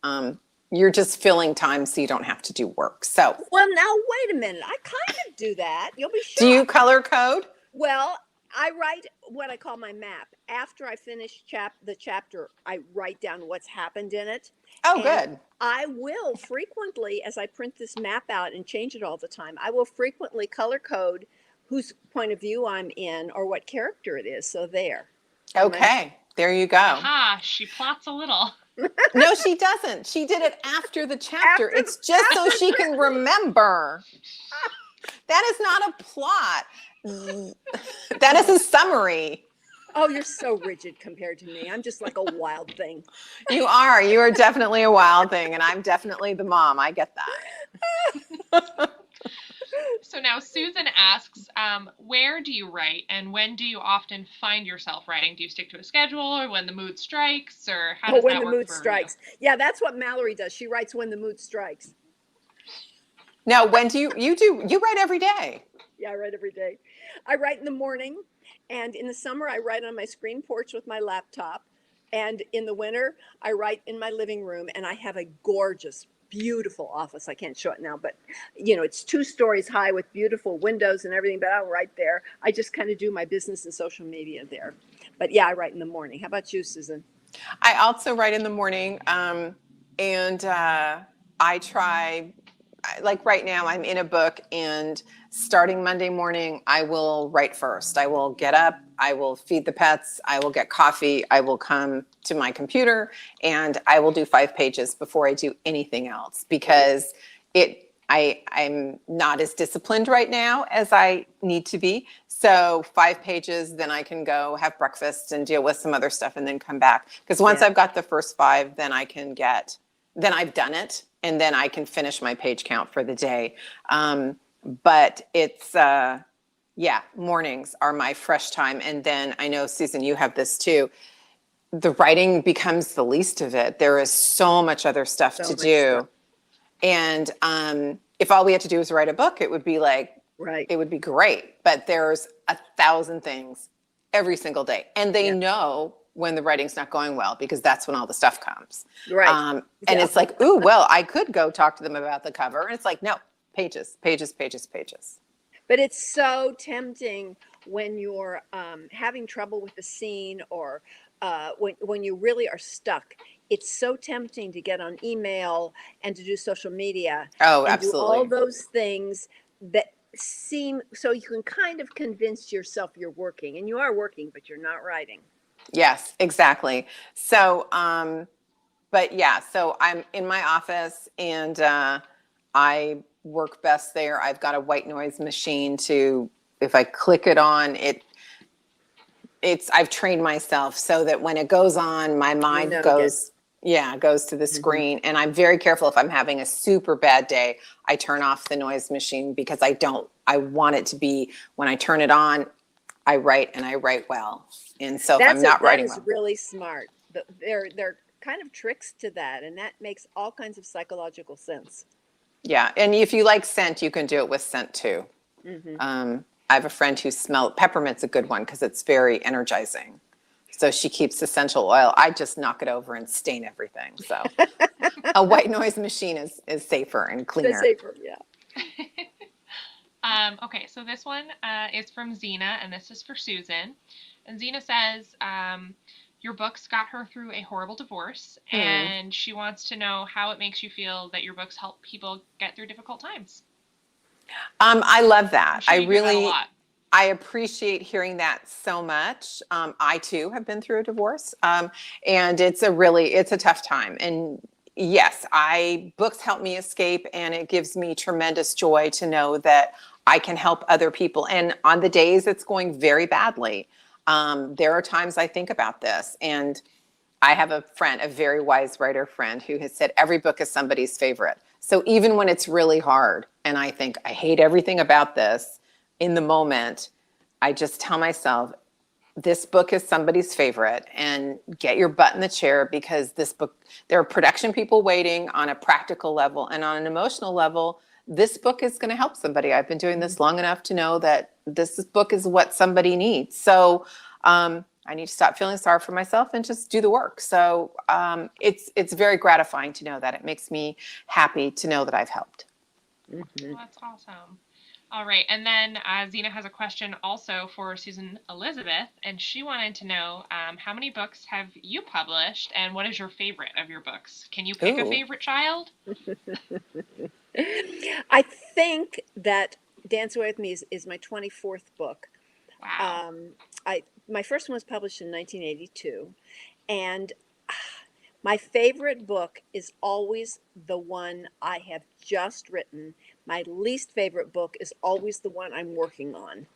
S2: you're just filling time so you don't have to do work. So,
S3: Well, now wait a minute. I kind of do that. You'll be shocked.
S2: do you color code?
S3: Well, I write what I call my map. After I finish the chapter, I write down what's happened in it.
S2: Oh,
S3: And
S2: good.
S3: I will frequently, as I print this map out and change it all the time, I will frequently color code whose point of view I'm in or what character it is. So there.
S2: Okay, there you go.
S1: Aha, she plots a little.
S2: No, she doesn't. She did it after the chapter. It's just so she can remember. That is not a plot. That is a summary.
S3: Oh, you're so rigid compared to me. I'm just like a wild thing.
S2: You are. You are definitely a wild thing, and I'm definitely the mom. I get that.
S1: So now Susan asks, where do you write and when do you often find yourself writing? Do you stick to a schedule or when the mood strikes, or how does
S3: when
S1: that
S3: the
S1: work
S3: mood
S1: for
S3: strikes. Yeah, that's what Mallory does. She writes when the mood strikes.
S2: Now, when do you write every day?
S3: Yeah, I write every day. I write in the morning, and in the summer I write on my screen porch with my laptop, and in the winter I write in my living room, and I have a gorgeous, beautiful office. I can't show it now, but it's 2 stories high with beautiful windows and everything, but I'll write there. I just kind of do my business and social media there. But yeah, I write in the morning. How about you, Susan?
S2: I also write in the morning, and I try, like right now I'm in a book, and starting Monday morning, I will write first. I will get up, I will feed the pets, I will get coffee, I will come to my computer, and I will do 5 pages before I do anything else, because I'm not as disciplined right now as I need to be. So 5 pages, then I can go have breakfast and deal with some other stuff and then come back. Because once I've got the first 5, then then I've done it, and then I can finish my page count for the day. But it's, mornings are my fresh time. And then I know, Susan, you have this too. The writing becomes the least of it. There is so much other stuff to do. And if all we had to do was write a book, it would be like, it would be great. But there's 1,000 things every single day. And they know when the writing's not going well, because that's when all the stuff comes. And it's like, ooh, well, I could go talk to them about the cover. And it's like, no, pages, pages, pages, pages.
S3: But it's so tempting when you're having trouble with the scene, or when you really are stuck. It's so tempting to get on email and to do social media.
S2: Oh,
S3: and
S2: absolutely.
S3: Do all those things that seem so you can kind of convince yourself you're working, and you are working, but you're not writing.
S2: Yes, exactly. So, but yeah, so I'm in my office, and I work best there. I've got a white noise machine if I click it on, I've trained myself so that when it goes on, my mind goes to the screen. And I'm very careful. If I'm having a super bad day, I turn off the noise machine, because I want it to be, when I turn it on, I write, and I write well. And so if I'm not writing well.
S3: That is really smart. They're kind of tricks to that, and that makes all kinds of psychological sense.
S2: Yeah, and if you like scent, you can do it with scent too. I have a friend who peppermint's a good one, because it's very energizing. So she keeps essential oil. I just knock it over and stain everything. So a white noise machine is safer and cleaner.
S3: It's safer, yeah.
S1: Okay, so this one is from Zena, and this is for Susan. And Zena says, your books got her through a horrible divorce, and she wants to know how it makes you feel that your books help people get through difficult times.
S2: I love that.
S1: I really,
S2: I appreciate hearing that so much. I too have been through a divorce, and it's a tough time. And yes, books help me escape, and it gives me tremendous joy to know that I can help other people. And on the days it's going very badly, there are times I think about this, and I have a very wise writer friend, who has said every book is somebody's favorite. So even when it's really hard and I think I hate everything about this, in the moment, I just tell myself, this book is somebody's favorite, and get your butt in the chair, because this book, there are production people waiting on a practical level, and on an emotional level, this book is going to help somebody. I've been doing this long enough to know that this book is what somebody needs. So I need to stop feeling sorry for myself and just do the work. So it's very gratifying to know that. It makes me happy to know that I've helped.
S1: Well, that's awesome. All right. And then Zena has a question also for Susan Elizabeth, and she wanted to know how many books have you published and what is your favorite of your books? Can you pick a favorite child?
S3: I think that Dance Away with Me is my 24th book.
S1: Wow.
S3: My first one was published in 1982, and my favorite book is always the one I have just written. My least favorite book is always the one I'm working on.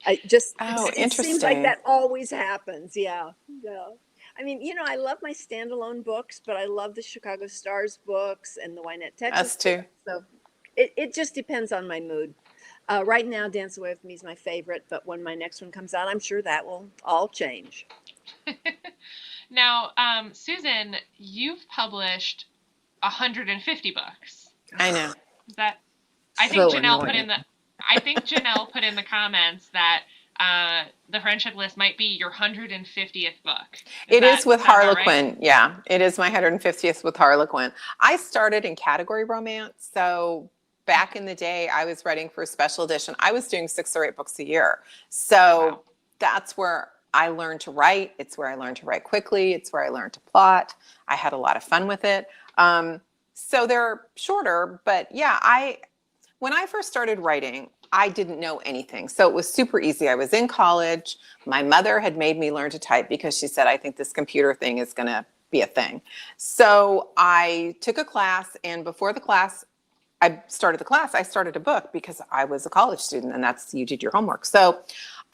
S3: It seems like that always happens. Yeah. I mean, I love my standalone books, but I love the Chicago Stars books and the Wynette, Texas.
S2: Us too.
S3: So it just depends on my mood. Right now, Dance Away with Me is my favorite, but when my next one comes out, I'm sure that will all change.
S1: Now, Susan, you've published 150 books.
S2: I know.
S1: I think Janelle put in the comments that the Friendship List might be your 150th book.
S2: It is with Harlequin. Right? Yeah, it is my 150th with Harlequin. I started in category romance, so back in the day, I was writing for a special edition. I was doing 6 or 8 books a year. So that's where I learned to write. It's where I learned to write quickly. It's where I learned to plot. I had a lot of fun with it. So they're shorter, but yeah, when I first started writing, I didn't know anything. So it was super easy. I was in college. My mother had made me learn to type because she said, I think this computer thing is going to be a thing. So I took a class, and before I started a book because I was a college student, and you did your homework. So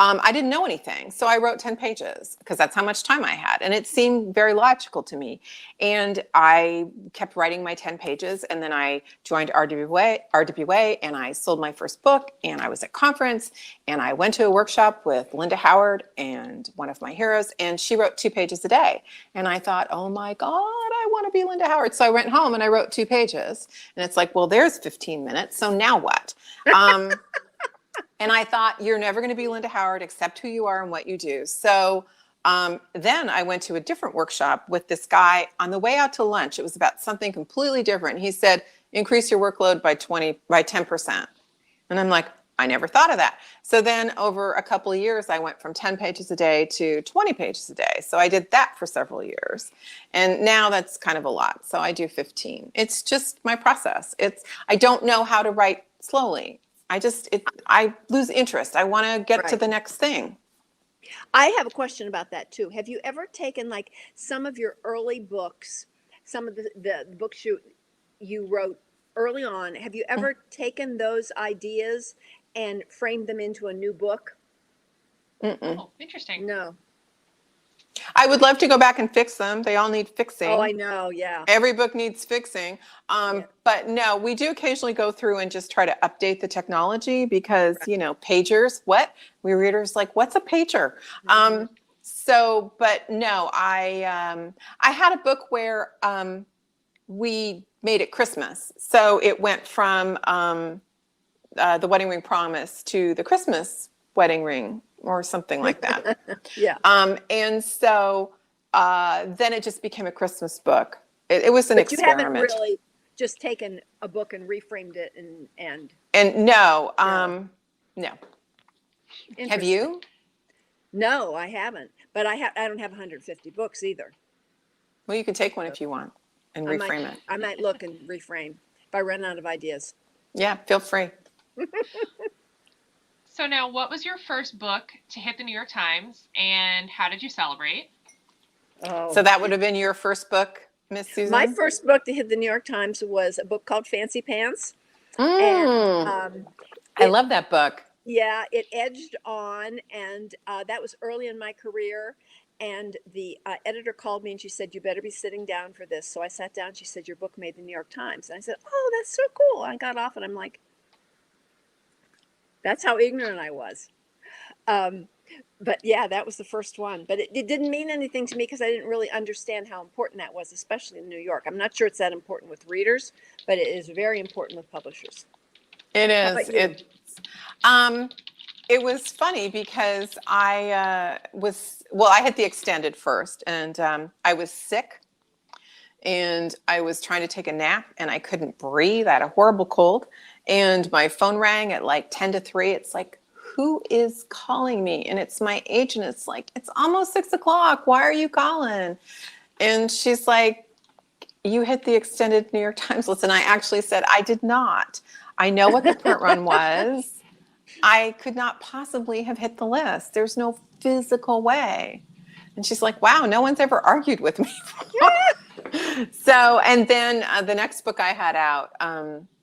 S2: I didn't know anything. So I wrote 10 pages because that's how much time I had. And it seemed very logical to me. And I kept writing my 10 pages. And then I joined RWA, and I sold my first book, and I was at conference, and I went to a workshop with Linda Howard, and one of my heroes, and she wrote 2 pages a day. And I thought, oh my God, I want to be Linda Howard. So I went home and I wrote 2 pages, and it's like, well, there's 15 minutes. So now what? And I thought, you're never going to be Linda Howard, accept who you are and what you do. So then I went to a different workshop with this guy. On the way out to lunch, it was about something completely different. He said, increase your workload by 10%. And I'm like, I never thought of that. So then over a couple of years, I went from 10 pages a day to 20 pages a day. So I did that for several years. And now that's kind of a lot. So I do 15. It's just my process. I don't know how to write slowly. I lose interest. I want to get to the next thing.
S3: I have a question about that too. Have you ever taken like some of your early books, some of the books you wrote early on, have you ever taken those ideas and framed them into a new book?
S1: Oh, interesting.
S3: No.
S2: I would love to go back and fix them. They all need fixing.
S3: Oh, I know. Yeah.
S2: Every book needs fixing. But no, we do occasionally go through and just try to update the technology because, pagers, what? We readers like, what's a pager? But no, I had a book where we made it Christmas. So it went from the Wedding Ring Promise to the Christmas Wedding Ring, or something like that.
S3: Yeah.
S2: And so then it just became a Christmas book. It was an experiment.
S3: You haven't really just taken a book and reframed it and
S2: no, no. Have you?
S3: No, I haven't. But I don't have 150 books either.
S2: Well, you can take one if you want and reframe it.
S3: I might look and reframe if I run out of ideas.
S2: Yeah, feel free.
S1: So now, what was your first book to hit the New York Times, and how did you celebrate?
S3: Oh.
S2: So that would have been your first book, Miss Susan?
S3: My first book to hit the New York Times was a book called Fancy Pants.
S2: And, I love that book.
S3: Yeah, it edged on, and that was early in my career. And the editor called me and she said, you better be sitting down for this. So I sat down. She said, your book made the New York Times. And I said, oh, that's so cool. I got off and I'm like, that's how ignorant I was. But yeah, that was the first one. But it didn't mean anything to me because I didn't really understand how important that was, especially in New York. I'm not sure it's that important with readers, but it is very important with publishers.
S2: It
S3: How
S2: is.
S3: about you?
S2: It was funny because I I had the extended first, and I was sick, and I was trying to take a nap, and I couldn't breathe. I had a horrible cold, and my phone rang at like 10 to 3. It's like, who is calling me? And it's my agent. It's like, it's almost 6 o'clock. Why are you calling? And she's like, you hit the extended New York Times list. And I actually said, I did not. I know what the print run was. I could not possibly have hit the list. There's no physical way. And she's like, wow, no one's ever argued with me. So, and then the next book I had out,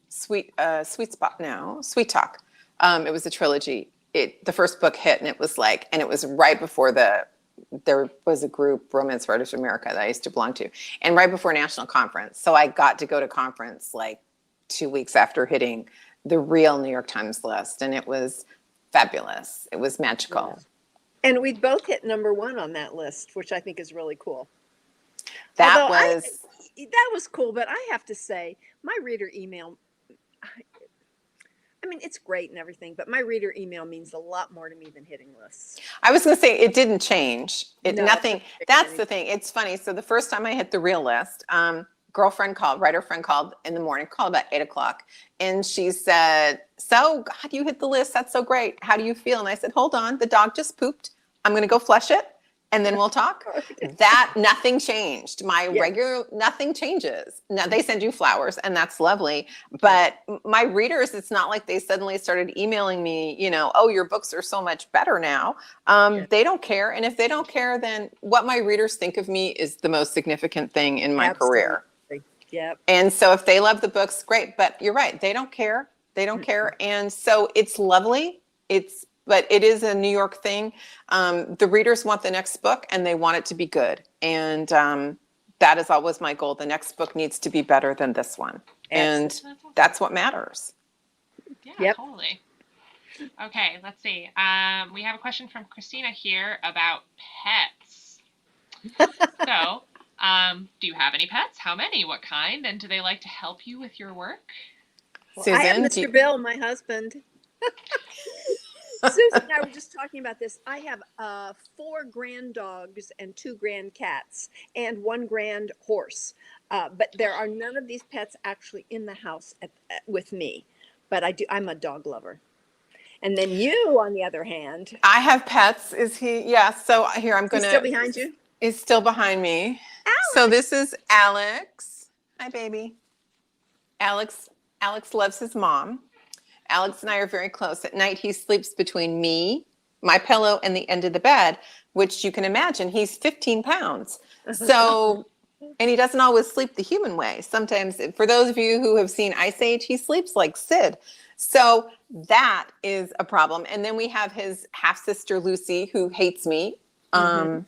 S2: Sweet Talk. It was a trilogy. The first book hit, and it was like, and it was right before there was a group, Romance Writers of America, that I used to belong to, and right before National Conference. So I got to go to conference like 2 weeks after hitting the real New York Times list, and it was fabulous. It was magical.
S3: Yeah. And we both hit #1 on that list, which I think is really cool.
S2: That
S3: was cool, but I have to say, my reader email, I mean, it's great and everything, but my reader email means a lot more to me than hitting lists.
S2: I was going to say it didn't change.
S3: No,
S2: Nothing. That's the thing. It's funny. So the first time I hit the real list, writer friend called in the morning, called about 8 o'clock. And she said, so God, you hit the list. That's so great. How do you feel? And I said, hold on. The dog just pooped. I'm going to go flush it. And then we'll talk. That nothing changed. Nothing changes. Now they send you flowers, and that's lovely. But my readers, it's not like they suddenly started emailing me, oh, your books are so much better now. They don't care. And if they don't care, then what my readers think of me is the most significant thing in my career.
S3: Yep.
S2: And so if they love the books, great. But you're right. They don't care. They don't care. And so it's lovely. But it is a New York thing. The readers want the next book, and they want it to be good. And that is always my goal. The next book needs to be better than this one. And that's what matters.
S1: Yeah, totally. Okay, let's see. We have a question from Christina here about pets. So, do you have any pets? How many? What kind? And do they like to help you with your work?
S3: Well,
S2: Susan,
S3: I have Mr. Bill, my husband. Susan and I were just talking about this. I have 4 grand dogs and 2 grand cats and 1 grand horse. But there are none of these pets actually in the house with me. But I'm a dog lover. And then you, on the other hand.
S2: I have pets. Is he? Yeah. So here, I'm going to.
S3: He's still behind you?
S2: He's still behind me.
S3: Alex.
S2: So this is Alex. Hi, baby. Alex loves his mom. Alex and I are very close. At night, he sleeps between me, my pillow, and the end of the bed, which you can imagine, he's 15 pounds. So, and he doesn't always sleep the human way. Sometimes, for those of you who have seen Ice Age, he sleeps like Sid. So that is a problem. And then we have his half-sister, Lucy, who hates me. And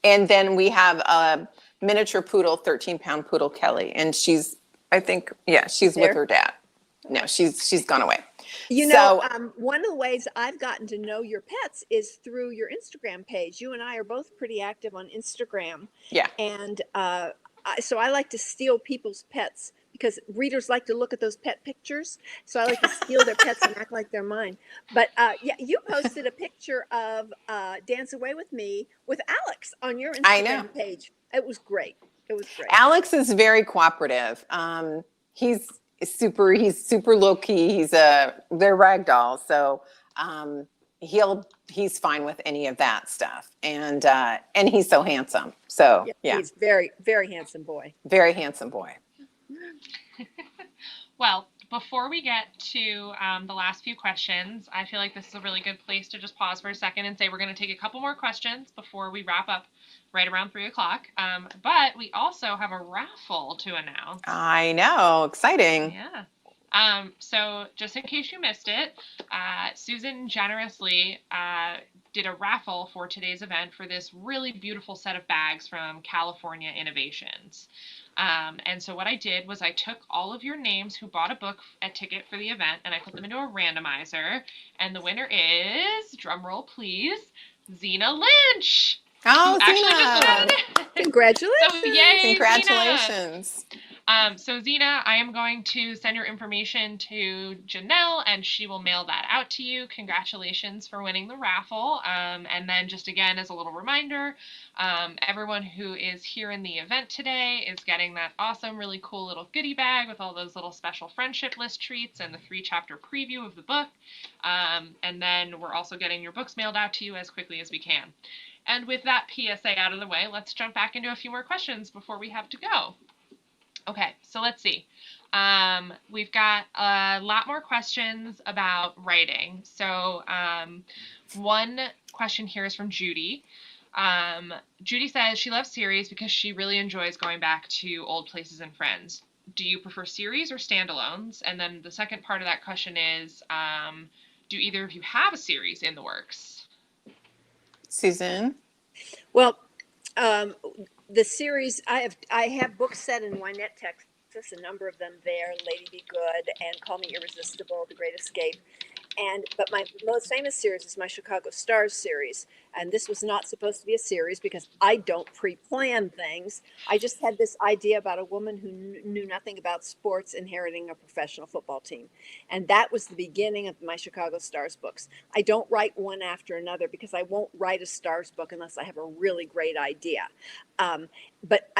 S2: then we have a miniature poodle, 13-pound poodle, Kelly. And she's with her dad. No, she's gone away.
S3: One of the ways I've gotten to know your pets is through your Instagram page. You and I are both pretty active on Instagram.
S2: Yeah.
S3: And so I like to steal people's pets because readers like to look at those pet pictures. So I like to steal their pets and act like they're mine. But you posted a picture of Dance Away with Me with Alex on your Instagram page. It was great.
S2: Alex is very cooperative. He's super low key. they're ragdoll. So he's fine with any of that stuff. And he's so handsome. So yeah.
S3: He's very, very handsome boy.
S2: Very handsome boy.
S1: Well, before we get to the last few questions, I feel like this is a really good place to just pause for a second and say we're going to take a couple more questions before we wrap up right around 3 o'clock. But we also have a raffle to announce.
S2: I know. Exciting.
S1: Yeah. So just in case you missed it, Susan generously did a raffle for today's event for this really beautiful set of bags from California Innovations. And so what I did was I took all of your names who bought a ticket for the event, and I put them into a randomizer. And the winner is, drum roll please, Zena Lynch.
S2: Oh, Zena!
S3: Congratulations!
S1: So, yay,
S2: Congratulations!
S1: So Zena, I am going to send your information to Janelle and she will mail that out to you. Congratulations for winning the raffle. And then just again, as a little reminder, everyone who is here in the event today is getting that awesome, really cool little goodie bag with all those little special friendship list treats and the 3-chapter preview of the book. And then we're also getting your books mailed out to you as quickly as we can. And with that PSA out of the way, let's jump back into a few more questions before we have to go. Okay, so let's see. We've got a lot more questions about writing. So one question here is from Judy. Judy says she loves series because she really enjoys going back to old places and friends. Do you prefer series or standalones? And then the second part of that question is, do either of you have a series in the works?
S2: Susan?
S3: Well, the series, I have books set in Wynette, Texas, a number of them there, Lady Be Good and Call Me Irresistible, The Great Escape. But my most famous series is my Chicago Stars series. And this was not supposed to be a series because I don't pre-plan things. I just had this idea about a woman who knew nothing about sports inheriting a professional football team. And that was the beginning of my Chicago Stars books. I don't write one after another because I won't write a Stars book unless I have a really great idea.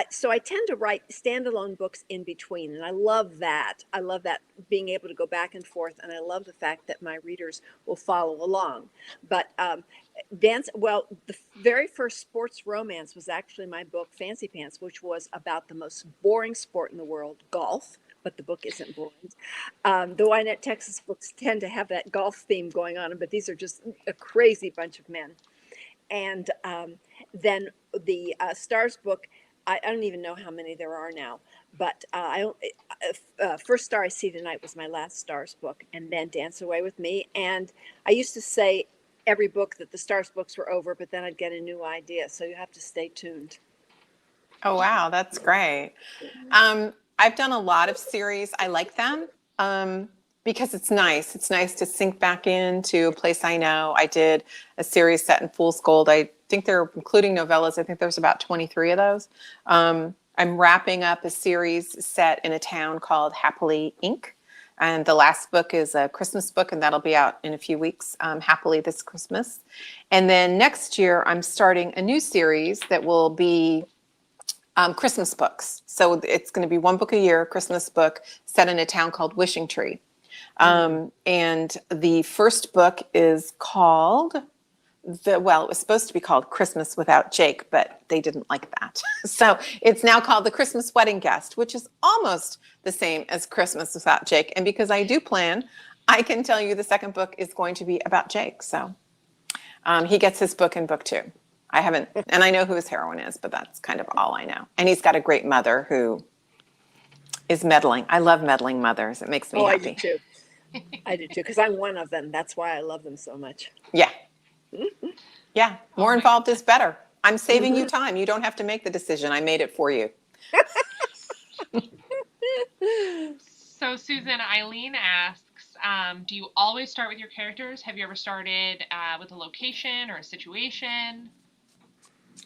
S3: So I tend to write standalone books in between, and I love that. I love that, being able to go back and forth, and I love the fact that my readers will follow along. But the very first sports romance was actually my book, Fancy Pants, which was about the most boring sport in the world, golf. But the book isn't boring. The Wynette, Texas books tend to have that golf theme going on, but these are just a crazy bunch of men. And then the Stars book, I don't even know how many there are now, but First Star I See Tonight was my last Stars book, and then Dance Away with Me. And I used to say every book that the Stars books were over, but then I'd get a new idea. So you have to stay tuned.
S2: Oh, wow. That's great. I've done a lot of series. I like them because it's nice. It's nice to sink back into a place I know. I did a series set in Fool's Gold. I think they're including novellas. I think there's about 23 of those. I'm wrapping up a series set in a town called Happily Inc. And the last book is a Christmas book, and that'll be out in a few weeks, Happily this Christmas. And then next year, I'm starting a new series that will be Christmas books. So it's going to be one book a year, Christmas book, set in a town called Wishing Tree. And the first book is called, it was supposed to be called Christmas Without Jake, but they didn't like that. So it's now called The Christmas Wedding Guest, which is almost the same as Christmas Without Jake. And because I do plan, I can tell you the second book is going to be about Jake. So he gets his book in book 2. I haven't, and I know who his heroine is, but that's kind of all I know. And he's got a great mother who is meddling. I love meddling mothers. It makes me happy.
S3: I do too. I do too, because I'm one of them. That's why I love them so much.
S2: Yeah. Yeah. More involved is better. I'm saving you time. You don't have to make the decision. I made it for you.
S1: So Susan, Eileen asks, do you always start with your characters? Have you ever started with a location or a situation?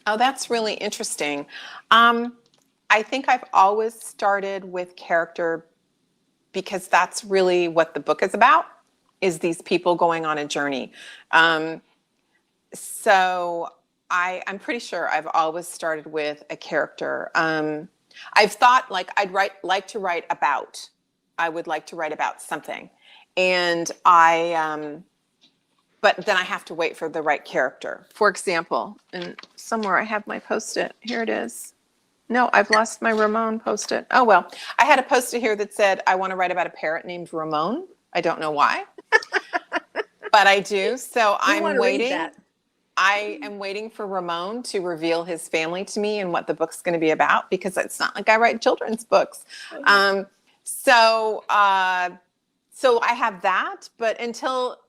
S2: Oh, that's really interesting. I think I've always started with character because that's really what the book is about, is these people going on a journey. So I'm pretty sure I've always started with a character. I've thought like I would like to write about something. And but then I have to wait for the right character. For example, and somewhere I have my Post-it. Here it is. No, I've lost my Ramon Post-it. Oh, well, I had a Post-it here that said, I want to write about a parrot named Ramon. I don't know why, but I do. So I'm waiting. I am waiting for Ramon to reveal his family to me and what the book's going to be about, because it's not like I write children's books. So I have that, but until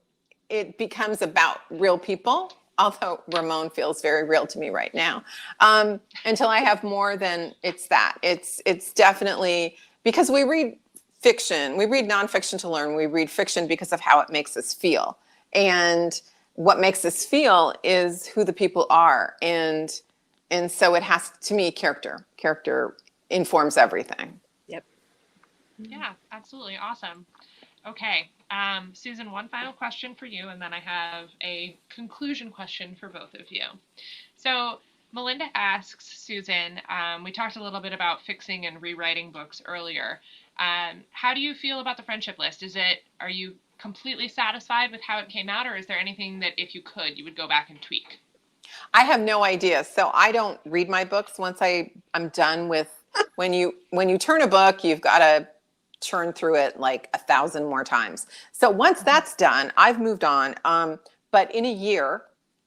S2: it becomes about real people, although Ramon feels very real to me right now, until I have more than it's that. It's definitely, because we read fiction, we read nonfiction to learn, we read fiction because of how it makes us feel. And what makes us feel is who the people are. And so it has, to me, character informs everything.
S3: Yep.
S1: Yeah, absolutely. Awesome. Okay. Susan, one final question for you, and then I have a conclusion question for both of you. So, Melinda asks Susan, we talked a little bit about fixing and rewriting books earlier. How do you feel about the friendship list? Are you completely satisfied with how it came out, or is there anything that if you could, you would go back and tweak?
S2: I have no idea. So I don't read my books once I'm done with when you turn a book, you've got to churn through it like 1,000 more times. So once that's done, I've moved on. But in a year,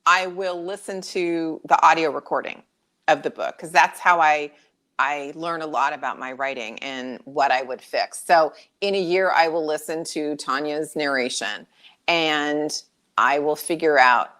S2: I will listen to the audio recording of the book because that's how I learn a lot about my writing and what I would fix. So in a year, I will listen to Tanya's narration and I will figure out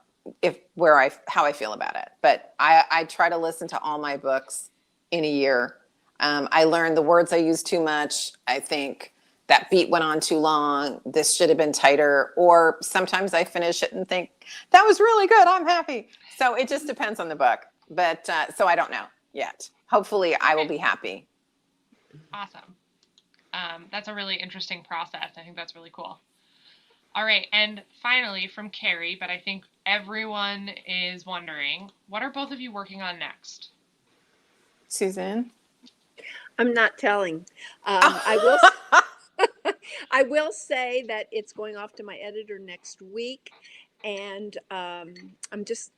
S2: how I feel about it. But I try to listen to all my books in a year. I learned the words I use too much. I think that beat went on too long. This should have been tighter. Or sometimes I finish it and think that was really good. I'm happy. So it just depends on the book. But so I don't know yet. Hopefully I will be happy.
S1: Awesome. That's a really interesting process. I think that's really cool. All right, and finally from Carrie, but I think everyone is wondering, what are both of you working on next?
S2: Susan?
S3: I'm not telling. I will say that it's going off to my editor next week, and I'm just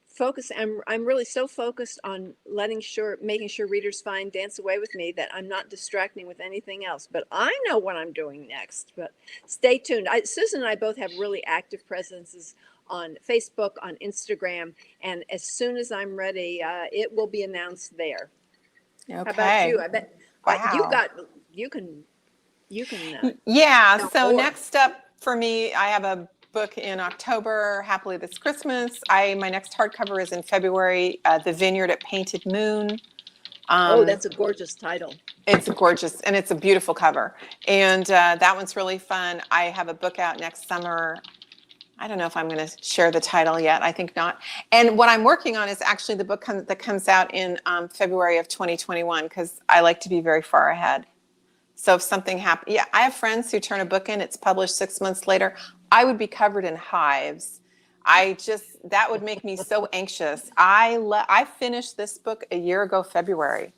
S3: focused. I'm really so focused on making sure readers find Dance Away with Me that I'm not distracting with anything else. But I know what I'm doing next. But stay tuned. Susan and I both have really active presences on Facebook, on Instagram, and as soon as I'm ready, it will be announced there.
S2: Okay.
S3: How about you? I bet
S2: wow.
S3: you can.
S2: Yeah. So next up for me, I have a book in October, Happily This Christmas. My next hardcover is in February, The Vineyard at Painted Moon.
S3: That's a gorgeous title.
S2: It's gorgeous, and it's a beautiful cover. And that one's really fun. I have a book out next summer. I don't know if I'm going to share the title yet. I think not. And what I'm working on is actually the book that comes out in February of 2021, because I like to be very far ahead. So if something happens, yeah, I have friends who turn a book in, it's published 6 months later. I would be covered in hives. That would make me so anxious. I finished this book a year ago, February.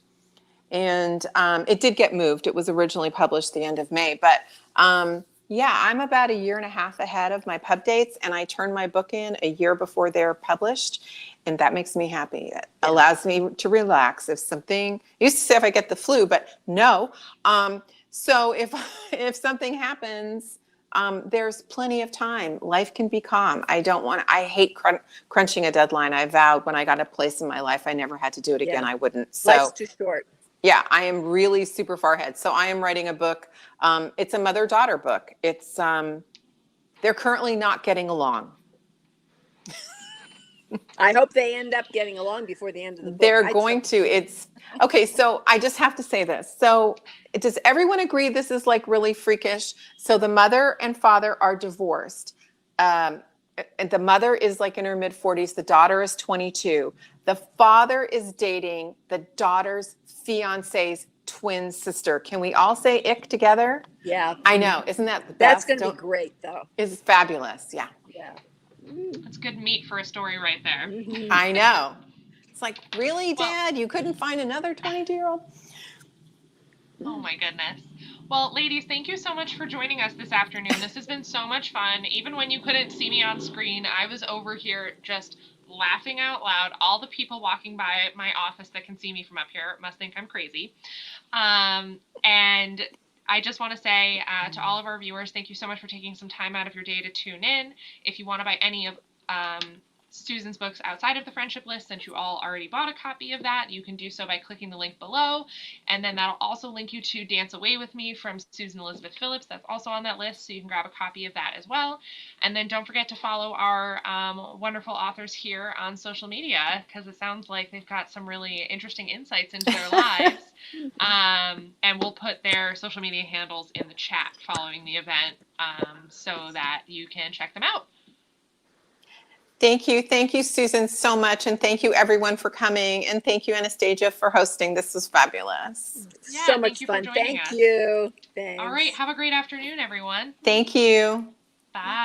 S2: And it did get moved. It was originally published the end of May. But yeah, I'm about a year and a half ahead of my pub dates. And I turn my book in a year before they're published. And that makes me happy. It allows me to relax. If something, I used to say if I get the flu, but no. So if something happens, there's plenty of time. Life can be calm. I hate crunching a deadline. I vowed when I got a place in my life, I never had to do it again. I wouldn't. So
S3: life's too short.
S2: Yeah, I am really super far ahead. So I am writing a book. It's a mother-daughter book. It's they're currently not getting along.
S3: I hope they end up getting along before the end of the book.
S2: They're going to. It's okay. So I just have to say this. So does everyone agree this is like really freakish? So the mother and father are divorced. And the mother is like in her mid 40s. The daughter is 22. The father is dating the daughter's fiance's twin sister. Can we all say ick together?
S3: Yeah.
S2: I know. Isn't that the
S3: best?
S2: That's
S3: going to be great, though.
S2: It's fabulous. Yeah.
S3: Yeah.
S1: That's good meat for a story right there.
S3: Mm-hmm.
S2: I know. It's like, really, Dad? You couldn't find another 22-year-old?
S1: Oh, my goodness. Well, ladies, thank you so much for joining us this afternoon. This has been so much fun. Even when you couldn't see me on screen, I was over here just laughing out loud. All the people walking by my office that can see me from up here must think I'm crazy. And I just want to say to all of our viewers, thank you so much for taking some time out of your day to tune in. If you want to buy any of Susan's books outside of the friendship list, since you all already bought a copy of that, you can do so by clicking the link below. And then that'll also link you to Dance Away with Me from Susan Elizabeth Phillips. That's also on that list, so you can grab a copy of that as well. And then don't forget to follow our wonderful authors here on social media, because it sounds like they've got some really interesting insights into their lives. And we'll put their social media handles in the chat following the event so that you can check them out.
S2: Thank you. Thank you, Susan, so much. And thank you, everyone, for coming. And thank you, Anastasia, for hosting. This was fabulous.
S3: So much fun. Thank you. Thanks.
S1: All right. Have a great afternoon, everyone.
S2: Thank you.
S1: Bye.